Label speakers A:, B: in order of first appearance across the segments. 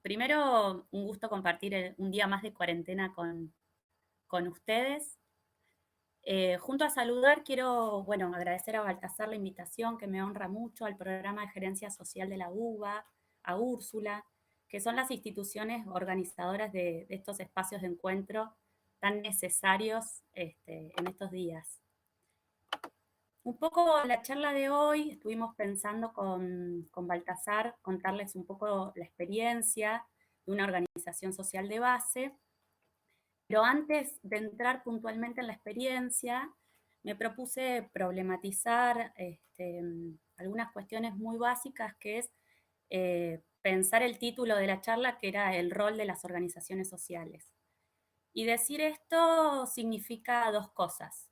A: primero, un gusto compartir un día más de cuarentena con ustedes. Junto a saludar, quiero, agradecer a Baltasar la invitación, que me honra mucho, al programa de gerencia social de la UBA, a Úrsula, que son las instituciones organizadoras de estos espacios de encuentro tan necesarios en estos días. Un poco la charla de hoy, estuvimos pensando con Baltasar, contarles un poco la experiencia de una organización social de base, pero antes de entrar puntualmente en la experiencia, me propuse problematizar algunas cuestiones muy básicas, que es pensar el título de la charla, que era el rol de las organizaciones sociales. Y decir esto significa dos cosas.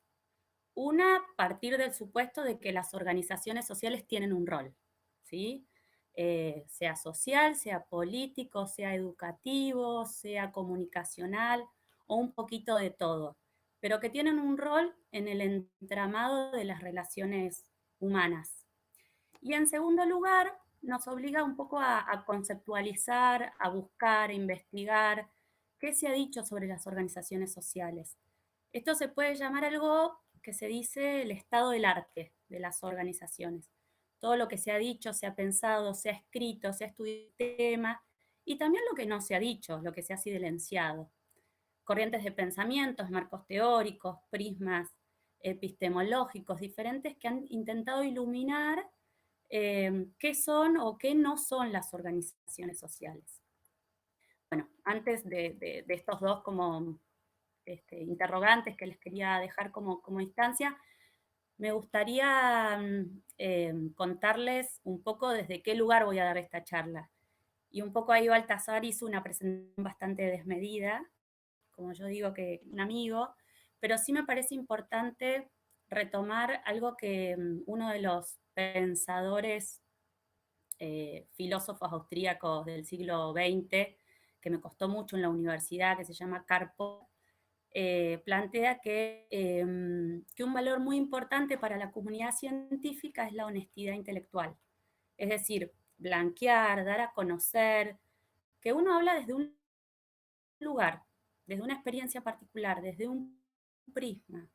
A: Una, partir del supuesto de que las organizaciones sociales tienen un rol, ¿sí? Sea social, sea político, sea educativo, sea comunicacional o un poquito de todo, pero que tienen un rol en el entramado de las relaciones humanas. Y en segundo lugar, nos obliga un poco a conceptualizar, a buscar, a investigar qué se ha dicho sobre las organizaciones sociales. Esto se puede llamar algo que se dice el estado del arte de las organizaciones. Todo lo que se ha dicho, se ha pensado, se ha escrito, se ha estudiado el tema, y también lo que no se ha dicho, lo que se ha silenciado. Corrientes de pensamientos, marcos teóricos, prismas epistemológicos diferentes que han intentado iluminar qué son o qué no son las organizaciones sociales. Bueno, antes de estos dos como interrogantes que les quería dejar como instancia, me gustaría contarles un poco desde qué lugar voy a dar esta charla. Y un poco ahí Baltasar hizo una presentación bastante desmedida, como yo digo, que un amigo, pero sí me parece importante retomar algo que uno de los pensadores filósofos austríacos del siglo XX, que me costó mucho en la universidad, que se llama Karl Popper, plantea que un valor muy importante para la comunidad científica es la honestidad intelectual. Es decir, blanquear, dar a conocer, que uno habla desde un lugar, desde una experiencia particular, desde un prisma.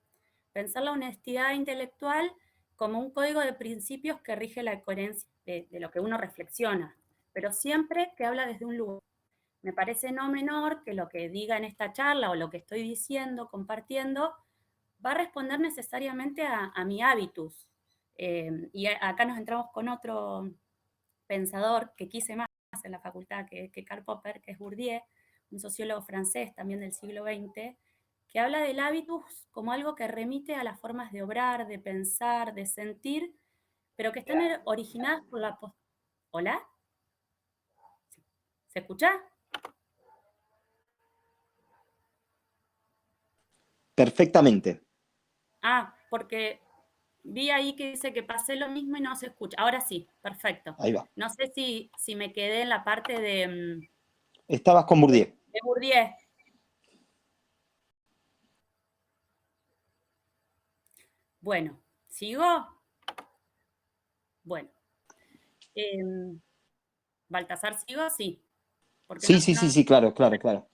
A: Pensar la honestidad intelectual como un código de principios que rige la coherencia de lo que uno reflexiona, pero siempre que habla desde un lugar. Me parece no menor que lo que diga en esta charla o lo que estoy diciendo, compartiendo, va a responder necesariamente a mi hábitus. Y acá nos entramos con otro pensador que quise más en la facultad que Karl Popper, que es Bourdieu, un sociólogo francés también del siglo XX, que habla del hábitus como algo que remite a las formas de obrar, de pensar, de sentir, pero que están originadas por la... ¿Hola? ¿Se escucha?
B: Perfectamente.
A: Ah, porque vi ahí que dice que pasé lo mismo y no se escucha. Ahora sí, perfecto.
B: Ahí va.
A: No sé si me quedé en la parte
B: Estabas con Bourdieu.
A: de Bourdieu. Bueno, ¿sigo? Bueno. Baltasar, ¿sigo? Sí. Porque
B: Sí, sí, sí, sí, claro, claro, claro.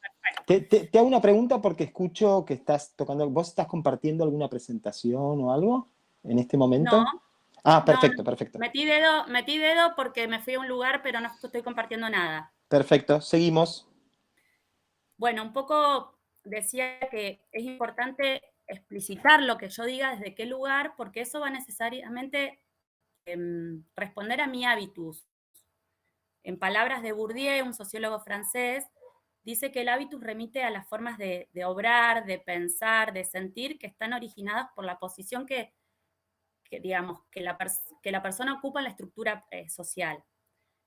B: Te hago una pregunta porque escucho que estás tocando. ¿Vos estás compartiendo alguna presentación o algo en este
A: no,
B: momento? Ah,
A: no,
B: perfecto, perfecto.
A: metí dedo porque me fui a un lugar, pero no estoy compartiendo nada.
B: Perfecto, seguimos.
A: Bueno, un poco decía que es importante explicitar lo que yo diga desde qué lugar, porque eso va necesariamente responder a mi hábitus. En palabras de Bourdieu, un sociólogo francés, dice que el hábitus remite a las formas de obrar, de pensar, de sentir, que están originadas por la posición digamos, que la persona ocupa en la estructura social.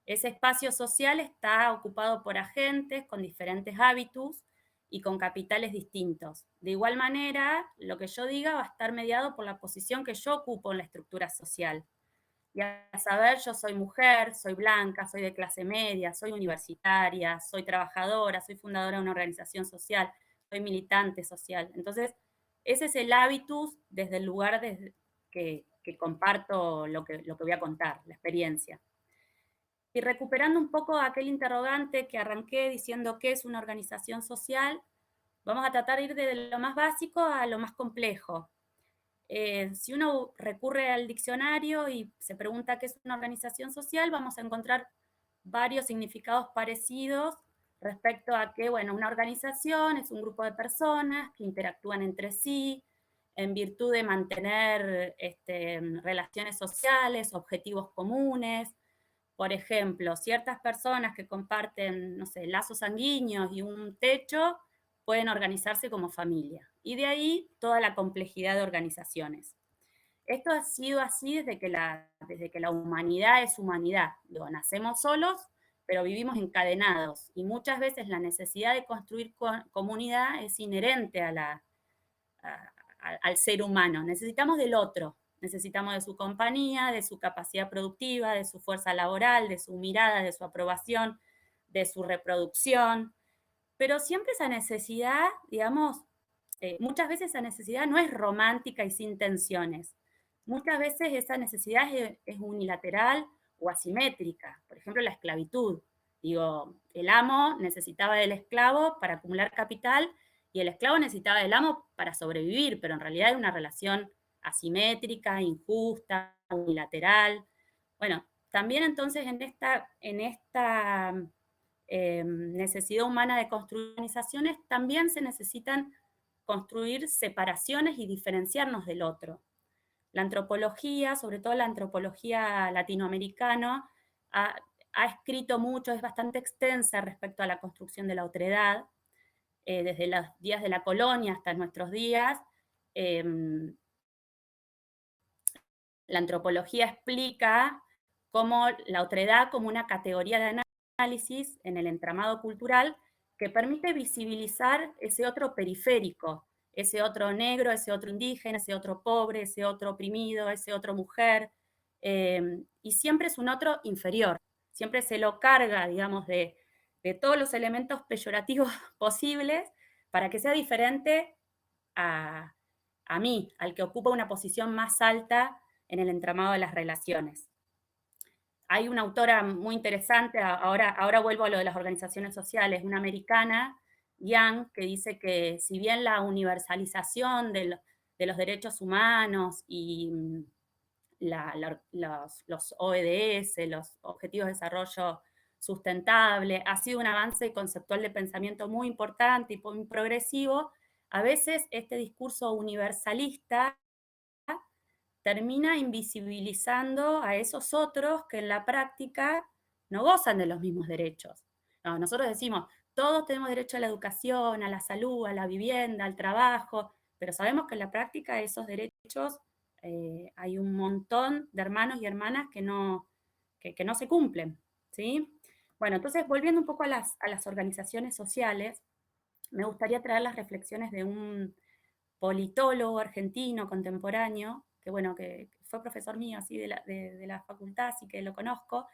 A: Ese espacio social está ocupado por agentes con diferentes hábitus y con capitales distintos. De igual manera, lo que yo diga va a estar mediado por la posición que yo ocupo en la estructura social. Y a saber, yo soy mujer, soy blanca, soy de clase media, soy universitaria, soy trabajadora, soy fundadora de una organización social, soy militante social. Entonces, ese es el hábitus desde el lugar que comparto lo que voy a contar, la experiencia. Y recuperando un poco aquel interrogante que arranqué diciendo qué es una organización social, vamos a tratar de ir de lo más básico a lo más complejo. Si uno recurre al diccionario y se pregunta qué es una organización social, vamos a encontrar varios significados parecidos respecto a que, bueno, una organización es un grupo de personas que interactúan entre sí en virtud de mantener relaciones sociales, objetivos comunes. Por ejemplo, ciertas personas que comparten, no sé, lazos sanguíneos y un techo pueden organizarse como familia. Y de ahí toda la complejidad de organizaciones. Esto ha sido así desde que la humanidad es humanidad. Digo, nacemos solos, pero vivimos encadenados. Y muchas veces la necesidad de construir comunidad es inherente al ser humano. Necesitamos del otro, necesitamos de su compañía, de su capacidad productiva, de su fuerza laboral, de su mirada, de su aprobación, de su reproducción. Pero siempre esa necesidad, digamos, muchas veces esa necesidad no es romántica y sin tensiones. Muchas veces esa necesidad es unilateral o asimétrica. Por ejemplo, la esclavitud. Digo, el amo necesitaba del esclavo para acumular capital y el esclavo necesitaba del amo para sobrevivir, pero en realidad es una relación asimétrica, injusta, unilateral. Bueno, también entonces en esta necesidad humana de construir organizaciones, también se necesitan construir separaciones y diferenciarnos del otro. La antropología, sobre todo la antropología latinoamericana, ha escrito mucho, es bastante extensa respecto a la construcción de la otredad, desde los días de la colonia hasta nuestros días. Eh, la antropología explica cómo la otredad como una categoría de análisis en el entramado cultural que permite visibilizar ese otro periférico, ese otro negro, ese otro indígena, ese otro pobre, ese otro oprimido, ese otro mujer, y siempre es un otro inferior, siempre se lo carga, digamos, de todos los elementos peyorativos posibles para que sea diferente a, a mí, al que ocupa una posición más alta en el entramado de las relaciones. Hay una autora muy interesante, ahora vuelvo a lo de las organizaciones sociales, una americana, Young, que dice que si bien la universalización de los derechos humanos y los ODS, los Objetivos de Desarrollo Sustentable, ha sido un avance conceptual de pensamiento muy importante y muy progresivo, a veces este discurso universalista termina invisibilizando a esos otros que en la práctica no gozan de los mismos derechos. No, nosotros decimos, todos tenemos derecho a la educación, a la salud, a la vivienda, al trabajo, pero sabemos que en la práctica esos derechos hay un montón de hermanos y hermanas que no se cumplen, ¿sí? Bueno, entonces volviendo un poco a las organizaciones sociales, me gustaría traer las reflexiones de un politólogo argentino contemporáneo, que bueno, que fue profesor mío así de la facultad, así que lo conozco,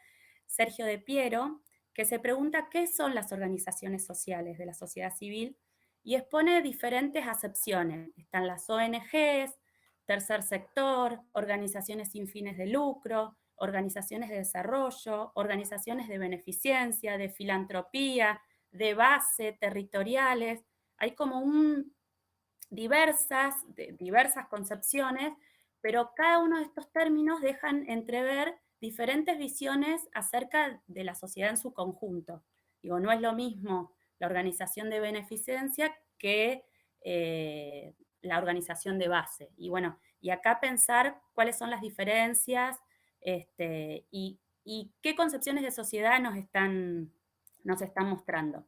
A: Sergio de Piero, que se pregunta qué son las organizaciones sociales de la sociedad civil y expone diferentes acepciones. Están las ONGs, tercer sector, organizaciones sin fines de lucro, organizaciones de desarrollo, organizaciones de beneficencia, de filantropía, de base, territoriales. Hay como diversas concepciones, pero cada uno de estos términos dejan entrever diferentes visiones acerca de la sociedad en su conjunto. Digo, no es lo mismo la organización de beneficencia que la organización de base. Y bueno, y acá pensar cuáles son las diferencias y qué concepciones de sociedad nos están mostrando.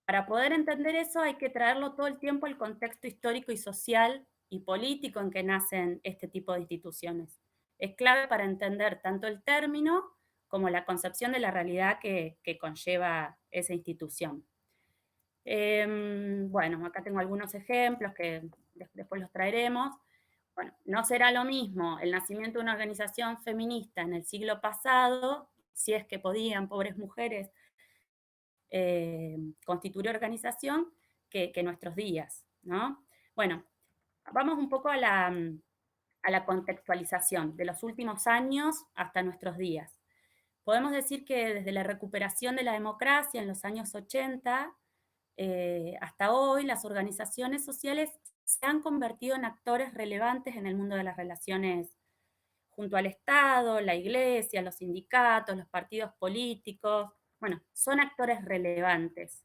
A: Para poder entender eso hay que traerlo todo el tiempo al contexto histórico y social y político en que nacen este tipo de instituciones. Es clave para entender tanto el término como la concepción de la realidad que conlleva esa institución. Bueno, acá tengo algunos ejemplos que después los traeremos. Bueno, no será lo mismo el nacimiento de una organización feminista en el siglo pasado, si es que podían, pobres mujeres, constituir organización que nuestros días, ¿no? Bueno, vamos un poco a la contextualización de los últimos años hasta nuestros días. podemos decir que desde la recuperación de la democracia en los años 80 hasta hoy, las organizaciones sociales se han convertido en actores relevantes en el mundo de las relaciones junto al Estado, la Iglesia, los sindicatos, los partidos políticos. Bueno, son actores relevantes.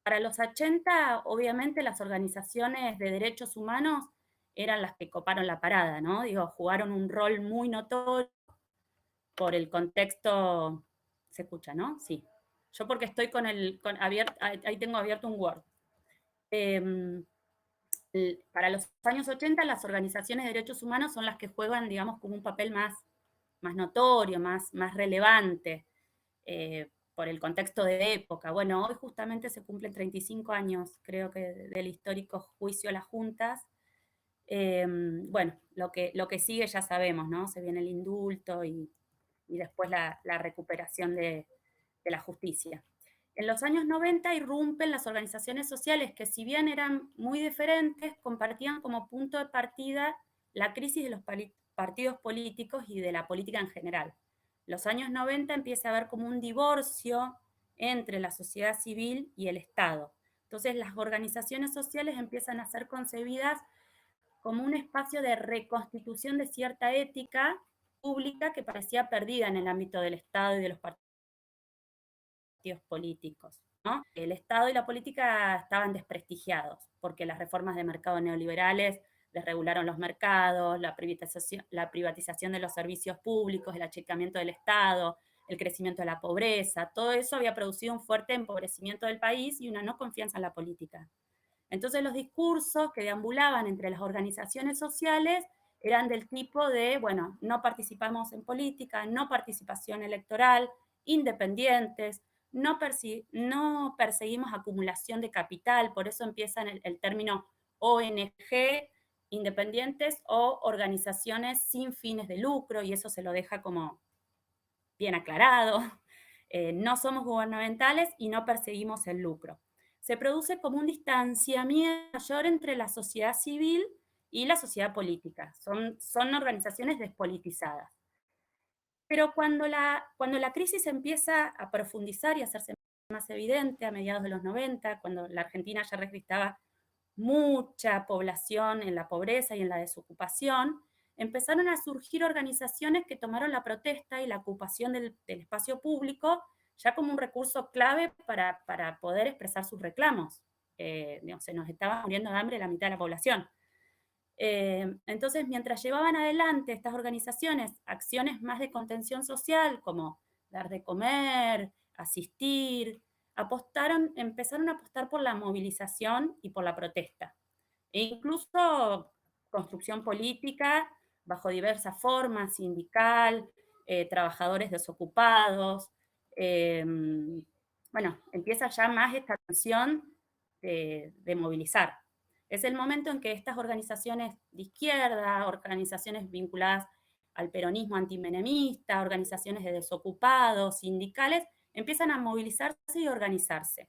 A: Para los 80, obviamente, las organizaciones de derechos humanos eran las que coparon la parada, ¿no? Digo, jugaron un rol muy notorio por el contexto. ¿Se escucha, no? Sí. Yo porque estoy ahí tengo abierto un Word. Para los años 80, las organizaciones de derechos humanos son las que juegan, digamos, como un papel más notorio, más relevante, por el contexto de época. Bueno, hoy justamente se cumplen 35 años, creo que, del histórico juicio a las juntas. Bueno, lo que sigue ya sabemos, ¿no? Se viene el indulto y después la recuperación de la justicia. En los años 90 irrumpen las organizaciones sociales que, si bien eran muy diferentes, compartían como punto de partida la crisis de los partidos políticos y de la política en general. Los años 90 empieza a haber como un divorcio entre la sociedad civil y el Estado. Entonces las organizaciones sociales empiezan a ser concebidas como un espacio de reconstitución de cierta ética pública que parecía perdida en el ámbito del Estado y de los partidos políticos, ¿no? El Estado y la política estaban desprestigiados porque las reformas de mercado neoliberales desregularon los mercados, la privatización de los servicios públicos, el achicamiento del Estado, el crecimiento de la pobreza, todo eso había producido un fuerte empobrecimiento del país y una no confianza en la política. Entonces los discursos que deambulaban entre las organizaciones sociales eran del tipo de, bueno, no participamos en política, no participación electoral, independientes, no perseguimos acumulación de capital, por eso empieza el término ONG, independientes o organizaciones sin fines de lucro, y eso se lo deja como bien aclarado. No somos gubernamentales y no perseguimos el lucro. Se produce como un distanciamiento mayor entre la sociedad civil y la sociedad política. Son organizaciones despolitizadas. Pero cuando la crisis empieza a profundizar y a hacerse más evidente a mediados de los 90, cuando la Argentina ya registraba mucha población en la pobreza y en la desocupación, empezaron a surgir organizaciones que tomaron la protesta y la ocupación del espacio público ya como un recurso clave para poder expresar sus reclamos. Se nos estaba muriendo de hambre la mitad de la población. Entonces, mientras llevaban adelante estas organizaciones acciones más de contención social, como dar de comer, asistir, empezaron a apostar por la movilización y por la protesta. E incluso construcción política bajo diversas formas, sindical, trabajadores desocupados. Bueno, empieza ya más esta tensión de movilizar. Es el momento en que estas organizaciones de izquierda, organizaciones vinculadas al peronismo antimenemista, organizaciones de desocupados, sindicales, empiezan a movilizarse y organizarse.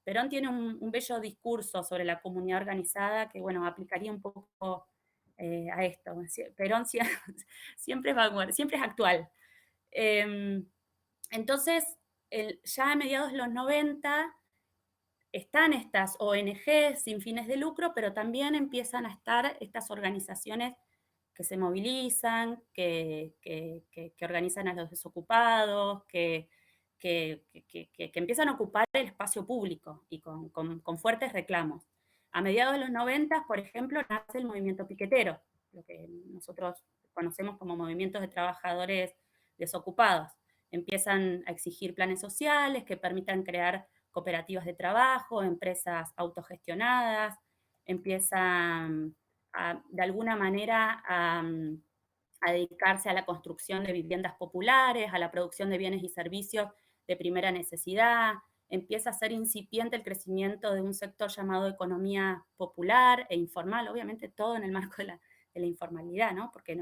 A: Perón tiene un bello discurso sobre la comunidad organizada que, bueno, aplicaría un poco a esto. Perón siempre es actual. Entonces, ya a mediados de los 90 están estas ONG sin fines de lucro, pero también empiezan a estar estas organizaciones que se movilizan, que organizan a los desocupados, que empiezan a ocupar el espacio público y con fuertes reclamos. A mediados de los 90, por ejemplo, nace el movimiento piquetero, lo que nosotros conocemos como movimientos de trabajadores desocupados. Empiezan a exigir planes sociales que permitan crear cooperativas de trabajo, empresas autogestionadas, empiezan de alguna manera a dedicarse a la construcción de viviendas populares, a la producción de bienes y servicios de primera necesidad, empieza a ser incipiente el crecimiento de un sector llamado economía popular e informal, obviamente todo en el marco de la informalidad, ¿no? Porque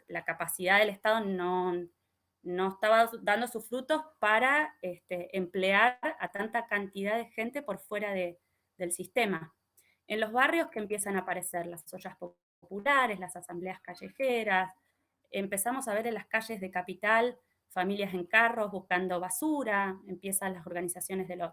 A: la capacidad del Estado no estaba dando sus frutos para emplear a tanta cantidad de gente por fuera del sistema. En los barrios que empiezan a aparecer las ollas populares, las asambleas callejeras, empezamos a ver en las calles de Capital familias en carros buscando basura, empiezan las organizaciones de los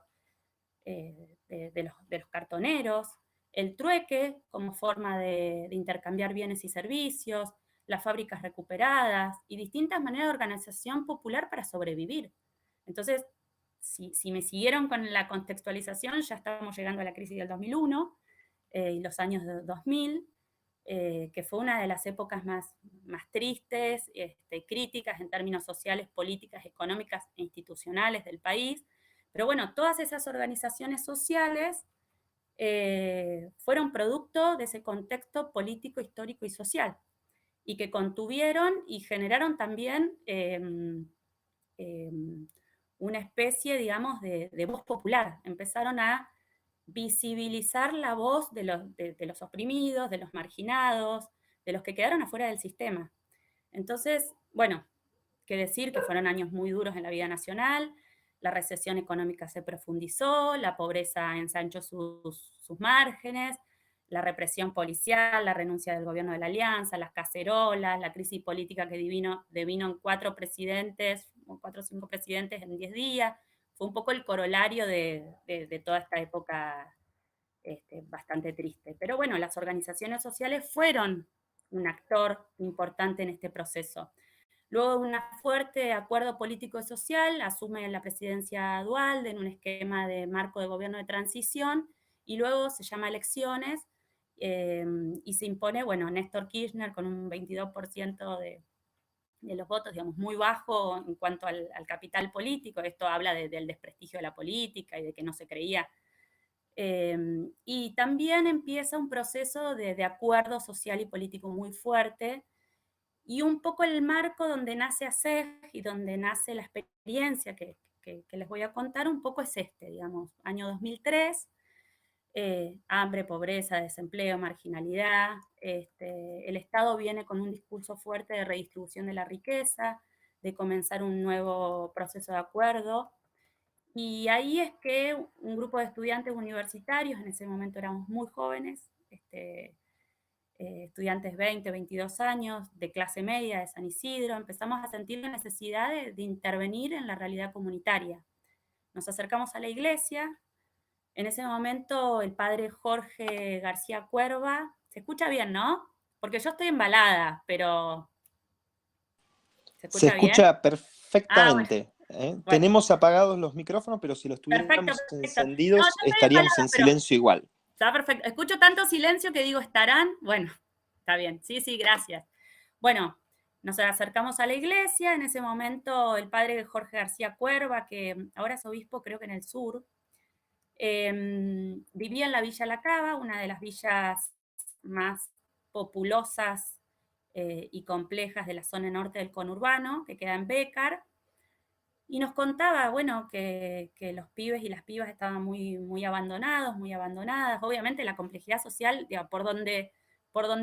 A: cartoneros, el trueque como forma de intercambiar bienes y servicios, las fábricas recuperadas y distintas maneras de organización popular para sobrevivir. Entonces, si me siguieron con la contextualización, ya estábamos llegando a la crisis del 2001 y los años 2000, que fue una de las épocas más tristes, críticas en términos sociales, políticas, económicas e institucionales del país. Pero bueno, todas esas organizaciones sociales fueron producto de ese contexto político, histórico y social, y que contuvieron y generaron también una especie, digamos, de voz popular. Empezaron a visibilizar la voz de los oprimidos, de los marginados, de los que quedaron afuera del sistema. Entonces, bueno, qué decir que fueron años muy duros en la vida nacional, la recesión económica se profundizó, la pobreza ensanchó sus márgenes, la represión policial, la renuncia del gobierno de la Alianza, las cacerolas, la crisis política que devino en 4 o 5 presidentes en 10 días, fue un poco el corolario de toda esta época bastante triste. Pero bueno, las organizaciones sociales fueron un actor importante en este proceso. Luego de un fuerte acuerdo político y social, asume la presidencia Duhalde en un esquema de marco de gobierno de transición y luego se llama elecciones y se impone, bueno, Néstor Kirchner con un 22% de los votos, digamos, muy bajo en cuanto al capital político. Esto habla del desprestigio de la política y de que no se creía. Y también empieza un proceso de acuerdo social y político muy fuerte, y un poco el marco donde nace ASEG y donde nace la experiencia que les voy a contar un poco es digamos, año 2003, hambre, pobreza, desempleo, marginalidad. El Estado viene con un discurso fuerte de redistribución de la riqueza, de comenzar un nuevo proceso de acuerdo. Y ahí es que un grupo de estudiantes universitarios, en ese momento éramos muy jóvenes, estudiantes 20, 22 años, de clase media de San Isidro, empezamos a sentir la necesidad de intervenir en la realidad comunitaria. Nos acercamos a la iglesia, en ese momento el padre Jorge García Cuerva, se escucha bien, ¿no? Porque yo estoy embalada, pero ¿se
B: Se
A: escucha bien?
B: escucha
A: Ah, bueno,
B: perfectamente.
A: bueno.
B: Tenemos apagados los micrófonos, pero si los
A: Perfecto,
B: tuviéramos
A: perfecto. No,
B: encendidos
A: yo estoy
B: estaríamos
A: embalada,
B: en
A: pero
B: silencio igual.
A: está perfecto. Escucho tanto silencio que digo, ¿estarán? Bueno, está bien. Sí, sí, gracias. Bueno, nos acercamos a la iglesia. En ese momento el padre Jorge García Cuerva, que ahora es obispo creo que en el sur, vivía en la Villa La Cava, una de las villas más populosas y complejas de la zona norte del conurbano, que queda en Bécar. Y nos contaba, bueno, que los pibes y las pibas estaban muy abandonados, muy abandonadas. Obviamente la complejidad social, digo, por donde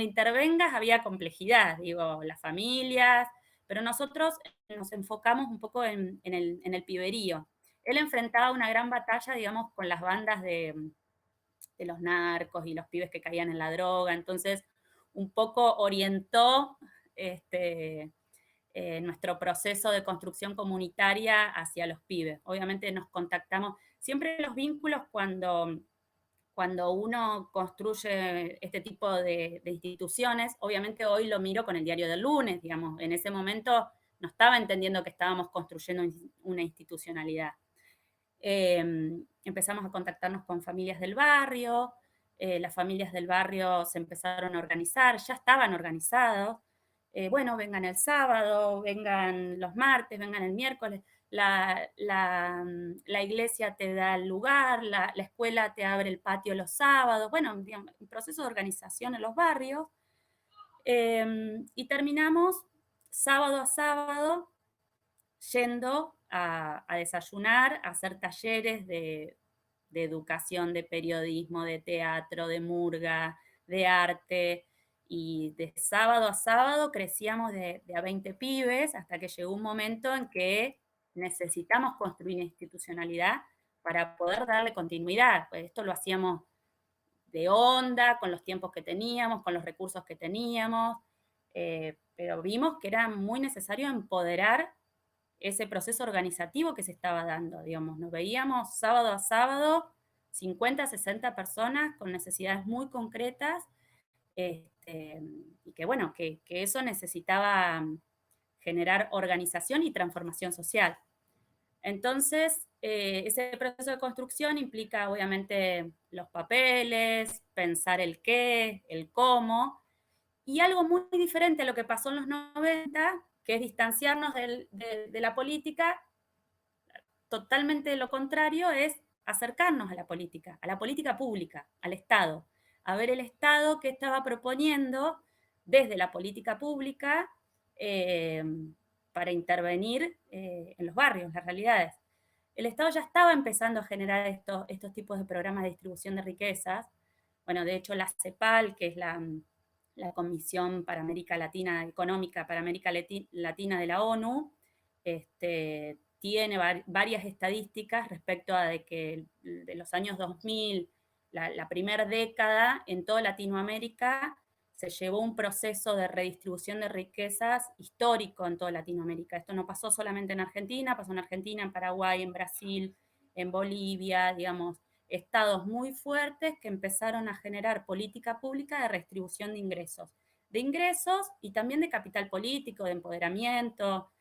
A: intervengas había complejidad, digo, las familias, pero nosotros nos enfocamos un poco en el piberío. Él enfrentaba una gran batalla, digamos, con las bandas de los narcos y los pibes que caían en la droga, entonces un poco orientó nuestro proceso de construcción comunitaria hacia los pibes. Obviamente nos contactamos, siempre los vínculos cuando uno construye este tipo de instituciones, obviamente hoy lo miro con el diario del lunes, digamos, en ese momento no estaba entendiendo que estábamos construyendo una institucionalidad. Empezamos a contactarnos con familias del barrio, las familias del barrio se empezaron a organizar, ya estaban organizados, bueno, vengan el sábado, vengan los martes, vengan el miércoles, la iglesia te da el lugar, la escuela te abre el patio los sábados, bueno, digamos, un proceso de organización en los barrios, y terminamos sábado a sábado yendo a desayunar, a hacer talleres de educación, de periodismo, de teatro, de murga, de arte, y de sábado a sábado crecíamos de a 20 pibes hasta que llegó un momento en que necesitamos construir institucionalidad para poder darle continuidad. Pues esto lo hacíamos de onda, con los tiempos que teníamos, con los recursos que teníamos, pero vimos que era muy necesario empoderar ese proceso organizativo que se estaba dando, digamos. Nos veíamos sábado a sábado, 50, 60 personas con necesidades muy concretas, y que bueno, que eso necesitaba generar organización y transformación social. Entonces, ese proceso de construcción implica obviamente los papeles, pensar el qué, el cómo, y algo muy diferente a lo que pasó en los 90, que es distanciarnos de la política, totalmente lo contrario es acercarnos a la política pública, al Estado, a ver el Estado que estaba proponiendo desde la política pública eh, para intervenir en los barrios, las realidades. El Estado ya estaba empezando a generar estos tipos de programas de distribución de riquezas. Bueno, de hecho la CEPAL, que es la Comisión para América Latina, Económica para América Latina de la ONU, tiene varias estadísticas respecto a de que de los años 2000, la primera década en toda Latinoamérica, se llevó un proceso de redistribución de riquezas histórico en toda Latinoamérica. Esto no pasó solamente en Argentina, pasó en Argentina, en Paraguay, en Brasil, en Bolivia, digamos, estados muy fuertes que empezaron a generar política pública de redistribución de ingresos y también de capital político, de empoderamiento.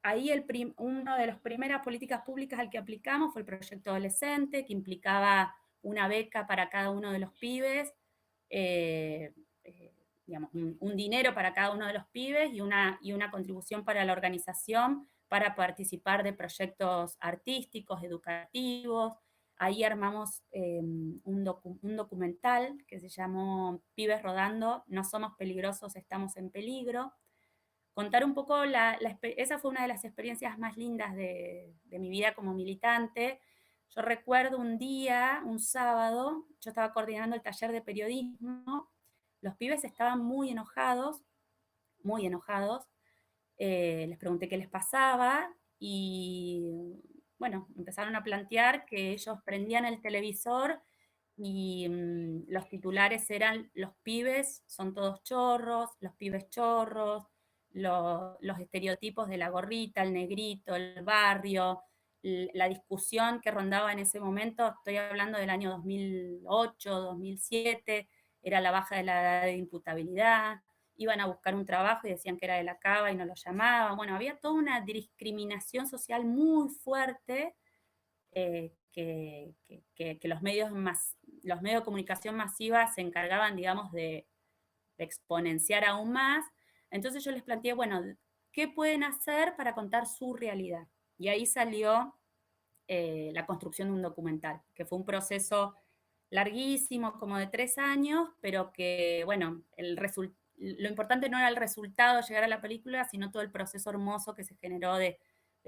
A: Ahí una de las primeras políticas públicas al que aplicamos fue el proyecto adolescente, que implicaba una beca para cada uno de los pibes, eh, digamos, un dinero para cada uno de los pibes y una contribución para la organización para participar de proyectos artísticos, educativos. Ahí armamos un documental que se llamó Pibes Rodando, no somos peligrosos, estamos en peligro. Contar un poco, esa fue una de las experiencias más lindas de mi vida como militante. Yo recuerdo un día, un sábado, yo estaba coordinando el taller de periodismo, los pibes estaban muy enojados, les pregunté qué les pasaba y bueno, empezaron a plantear que ellos prendían el televisor y los titulares eran los pibes son todos chorros, los pibes chorros, los estereotipos de la gorrita, el negrito, el barrio, la discusión que rondaba en ese momento, estoy hablando del año 2008, 2007, era la baja de la edad de imputabilidad, iban a buscar un trabajo y decían que era de la cava y no lo llamaban. Bueno, había toda una discriminación social muy fuerte que los medios de comunicación masiva se encargaban, digamos, de exponenciar aún más. Entonces yo les planteé, bueno, ¿qué pueden hacer para contar su realidad? Y ahí salió la construcción de un documental, que fue un proceso larguísimo, como de 3 años, pero que, bueno, lo importante no era el resultado, llegar a la película, sino todo el proceso hermoso que se generó de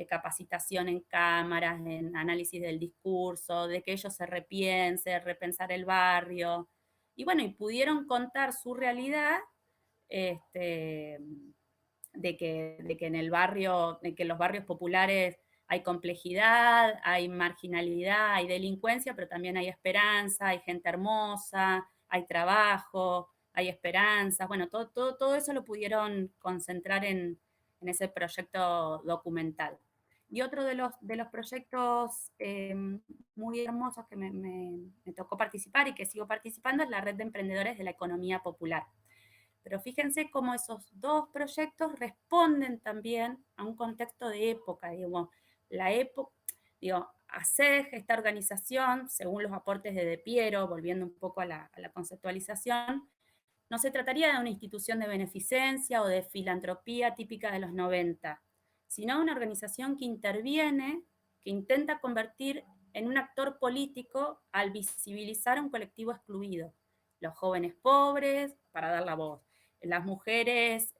A: capacitación en cámaras, en análisis del discurso, de que ellos se repiensen, repensar el barrio. Y bueno, y pudieron contar su realidad, este, de que en el barrio, de que en los barrios populares hay complejidad, hay marginalidad, hay delincuencia, pero también hay esperanza, hay gente hermosa, hay trabajo, hay esperanza. Bueno, todo eso lo pudieron concentrar en ese proyecto documental. Y otro de los proyectos muy hermosos que me tocó participar y que sigo participando es la Red de Emprendedores de la Economía Popular. Pero fíjense cómo esos dos proyectos responden también a un contexto de época, digamos, la época, digo, ASEG, esta organización, según los aportes de Piero, volviendo un poco a la conceptualización, no se trataría de una institución de beneficencia o de filantropía típica de los 90, sino una organización que interviene, que intenta convertir en un actor político al visibilizar a un colectivo excluido, los jóvenes pobres, para dar la voz, las mujeres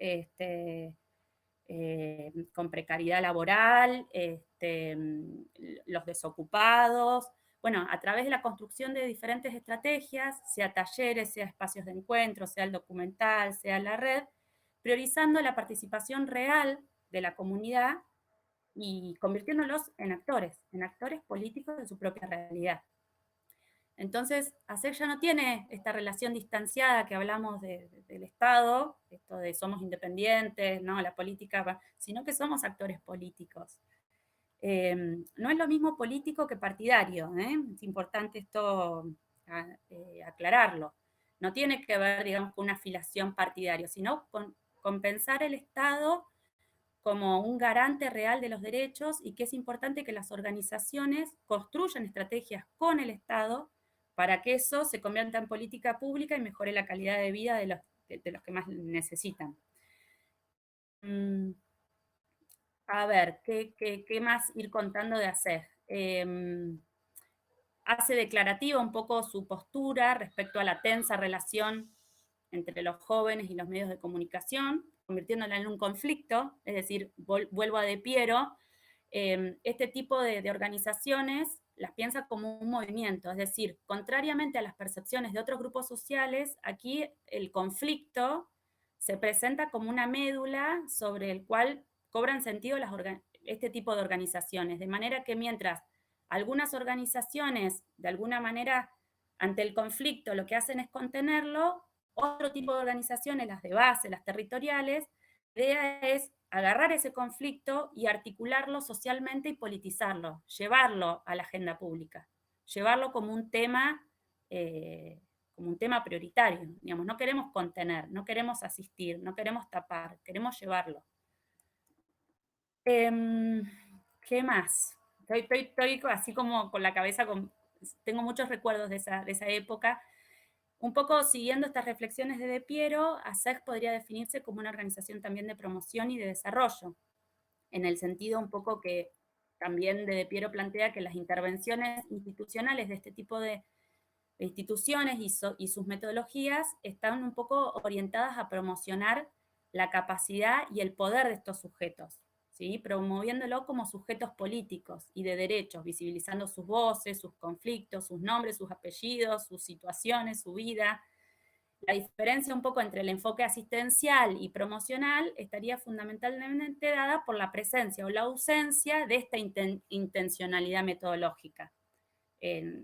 A: con precariedad laboral, los desocupados, bueno, a través de la construcción de diferentes estrategias, sea talleres, sea espacios de encuentro, sea el documental, sea la red, priorizando la participación real de la comunidad y convirtiéndolos en actores políticos de su propia realidad. Entonces, ASEC ya no tiene esta relación distanciada que hablamos del Estado, esto de somos independientes, ¿no? La política, sino que somos actores políticos. No es lo mismo político que partidario, ¿eh? Es importante esto aclararlo. No tiene que ver, digamos, con una afiliación partidaria, sino con pensar el Estado como un garante real de los derechos y que es importante que las organizaciones construyan estrategias con el Estado para que eso se convierta en política pública y mejore la calidad de vida de los que más necesitan. A ver, ¿qué más ir contando de hacer? Hace declarativa un poco su postura respecto a la tensa relación entre los jóvenes y los medios de comunicación, convirtiéndola en un conflicto, es decir, vuelvo a De Piero, este tipo de organizaciones las piensa como un movimiento, es decir, contrariamente a las percepciones de otros grupos sociales, aquí el conflicto se presenta como una médula sobre el cual cobran sentido este tipo de organizaciones, de manera que mientras algunas organizaciones, de alguna manera, ante el conflicto lo que hacen es contenerlo, otro tipo de organizaciones, las de base, las territoriales, la idea es agarrar ese conflicto y articularlo socialmente y politizarlo, llevarlo a la agenda pública, llevarlo como un tema prioritario. Digamos, no queremos contener, no queremos asistir, no queremos tapar, queremos llevarlo. ¿Qué más? Estoy así como con la cabeza, tengo muchos recuerdos de esa época. Un poco siguiendo estas reflexiones de De Piero, ASEC podría definirse como una organización también de promoción y de desarrollo, en el sentido un poco que también de Piero plantea que las intervenciones institucionales de este tipo de instituciones y sus metodologías están un poco orientadas a promocionar la capacidad y el poder de estos sujetos, ¿sí? Promoviéndolo como sujetos políticos y de derechos, visibilizando sus voces, sus conflictos, sus nombres, sus apellidos, sus situaciones, su vida. La diferencia un poco entre el enfoque asistencial y promocional estaría fundamentalmente dada por la presencia o la ausencia de esta intencionalidad metodológica.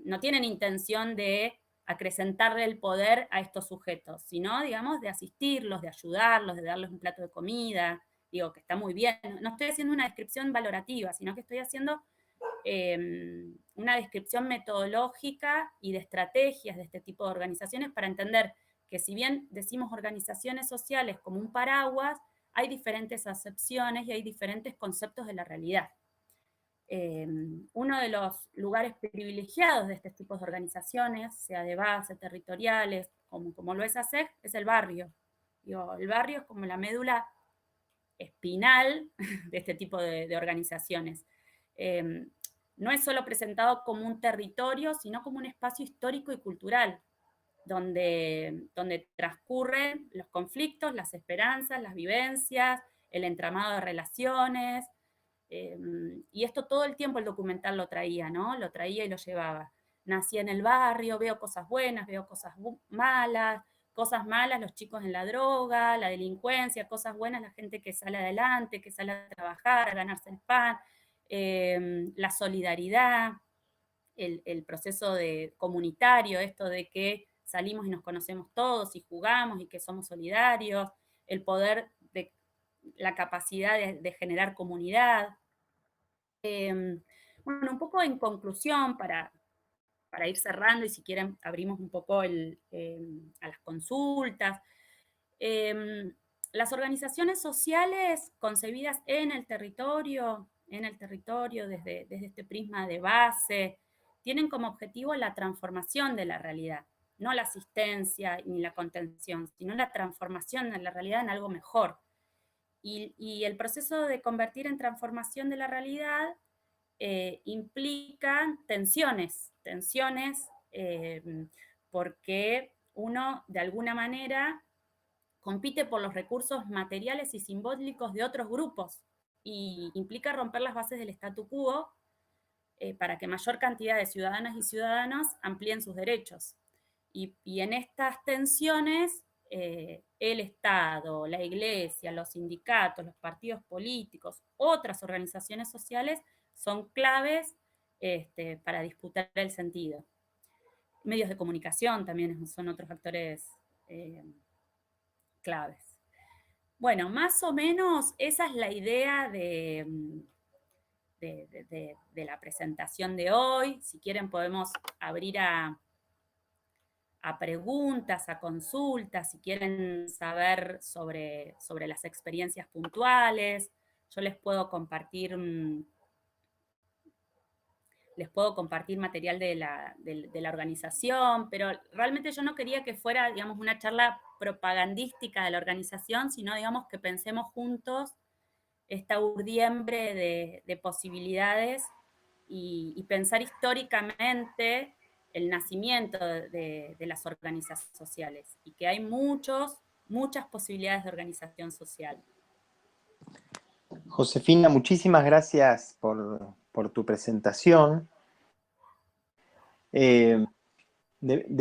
A: No tienen intención de acrecentarle el poder a estos sujetos, sino, digamos, de asistirlos, de ayudarlos, de darles un plato de comida. Digo, que está muy bien. No estoy haciendo una descripción valorativa, sino que estoy haciendo una descripción metodológica y de estrategias de este tipo de organizaciones para entender que si bien decimos organizaciones sociales como un paraguas, hay diferentes acepciones y hay diferentes conceptos de la realidad. Uno de los lugares privilegiados de este tipo de organizaciones, sea de base, territoriales, como lo es ASEC, es el barrio. Digo, el barrio es como la médula espinal de este tipo de organizaciones. No es solo presentado como un territorio, sino como un espacio histórico y cultural, donde transcurren los conflictos, las esperanzas, las vivencias, el entramado de relaciones, y esto todo el tiempo el documental lo traía, ¿no? Lo traía y lo llevaba. Nací en el barrio, veo cosas buenas, veo cosas malas, los chicos en la droga, la delincuencia, cosas buenas, la gente que sale adelante, que sale a trabajar, a ganarse el pan, la solidaridad, el proceso comunitario, esto de que salimos y nos conocemos todos y jugamos y que somos solidarios, el poder de la capacidad de generar comunidad. Bueno, un poco en conclusión, para ir cerrando y si quieren abrimos un poco a las consultas. Las organizaciones sociales concebidas en el territorio desde este prisma de base, tienen como objetivo la transformación de la realidad, no la asistencia ni la contención, sino la transformación de la realidad en algo mejor. Y el proceso de convertir en transformación de la realidad implica tensiones, porque uno de alguna manera compite por los recursos materiales y simbólicos de otros grupos y implica romper las bases del statu quo para que mayor cantidad de ciudadanas y ciudadanos amplíen sus derechos. Y en estas tensiones, el Estado, la Iglesia, los sindicatos, los partidos políticos, otras organizaciones sociales son claves para disputar el sentido. medios de comunicación también son otros factores claves. Bueno, más o menos esa es la idea de la presentación de hoy. Si quieren podemos abrir a preguntas, a consultas, si quieren saber sobre las experiencias puntuales. Yo les puedo compartir material de la organización, pero realmente yo no quería que fuera, digamos, una charla propagandística de la organización, sino, digamos, que pensemos juntos esta urdiembre de posibilidades y pensar históricamente el nacimiento de las organizaciones sociales y que hay muchas posibilidades de organización social.
B: Josefina, muchísimas gracias por tu presentación. De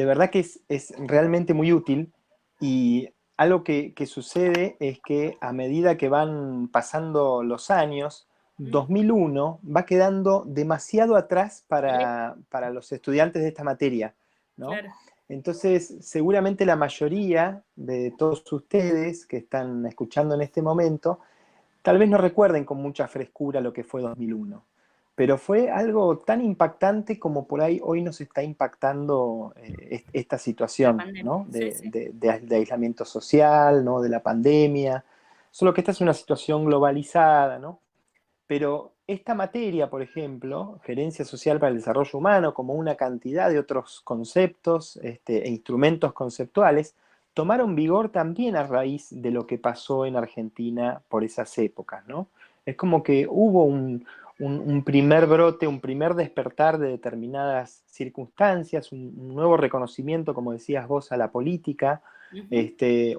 B: verdad que es realmente muy útil y algo que sucede es que a medida que van pasando los años, 2001 va quedando demasiado atrás para los estudiantes de esta materia, ¿no?
A: Claro.
B: Entonces, seguramente la mayoría de todos ustedes que están escuchando en este momento, tal vez no recuerden con mucha frescura lo que fue 2001, pero fue algo tan impactante como por ahí hoy nos está impactando esta
A: La
B: situación,
A: pandemia,
B: ¿no?
A: sí, sí.
B: De aislamiento social, ¿no? De la pandemia. Solo que esta es una situación globalizada, ¿no? Pero esta materia, por ejemplo, gerencia social para el desarrollo humano, como una cantidad de otros conceptos e instrumentos conceptuales, tomaron vigor también a raíz de lo que pasó en Argentina por esas épocas, ¿no? Es como que hubo un primer brote, un primer despertar de determinadas circunstancias, un nuevo reconocimiento, como decías vos, a la política,
A: Ujú.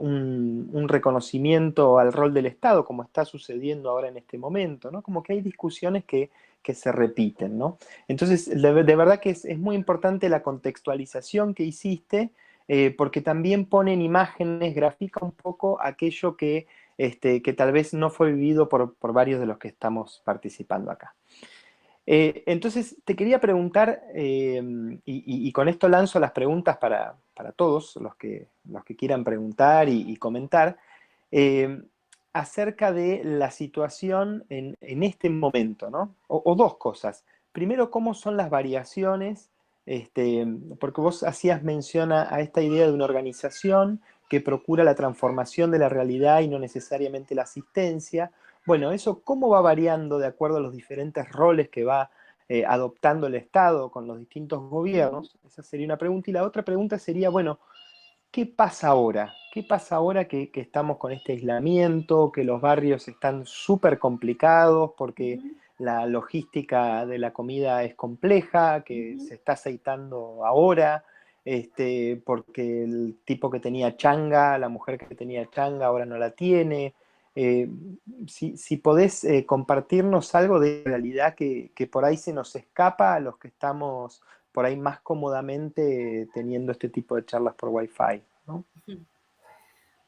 B: un reconocimiento al rol del Estado, como está sucediendo ahora en este momento, ¿no? Como que hay discusiones que se repiten, ¿no? Entonces, de verdad que es muy importante la contextualización que hiciste, porque también pone en imágenes, grafica un poco aquello que tal vez no fue vivido por varios de los que estamos participando acá. Entonces, te quería preguntar, y con esto lanzo las preguntas para todos los que quieran preguntar y comentar, eh, acerca de la situación en este momento, ¿no? O dos cosas. Primero, ¿cómo son las variaciones? Porque vos hacías mención a esta idea de una organización que procura la transformación de la realidad y no necesariamente la asistencia. Bueno, eso cómo va variando de acuerdo a los diferentes roles que va adoptando el Estado con los distintos
A: Ujú.
B: gobiernos. Esa sería una pregunta. Y la otra pregunta sería, bueno, ¿qué pasa ahora? ¿Qué pasa ahora que estamos con este aislamiento, que los barrios están súper complicados porque
A: Ujú.
B: la logística de la comida es compleja, que
A: Ujú.
B: se está aceitando ahora, porque el tipo que tenía changa, la mujer que tenía changa ahora no la tiene? Eh, si podés compartirnos algo de realidad que por ahí se nos escapa a los que estamos por ahí más cómodamente teniendo este tipo de charlas por Wi-Fi, ¿no?
A: Ujú.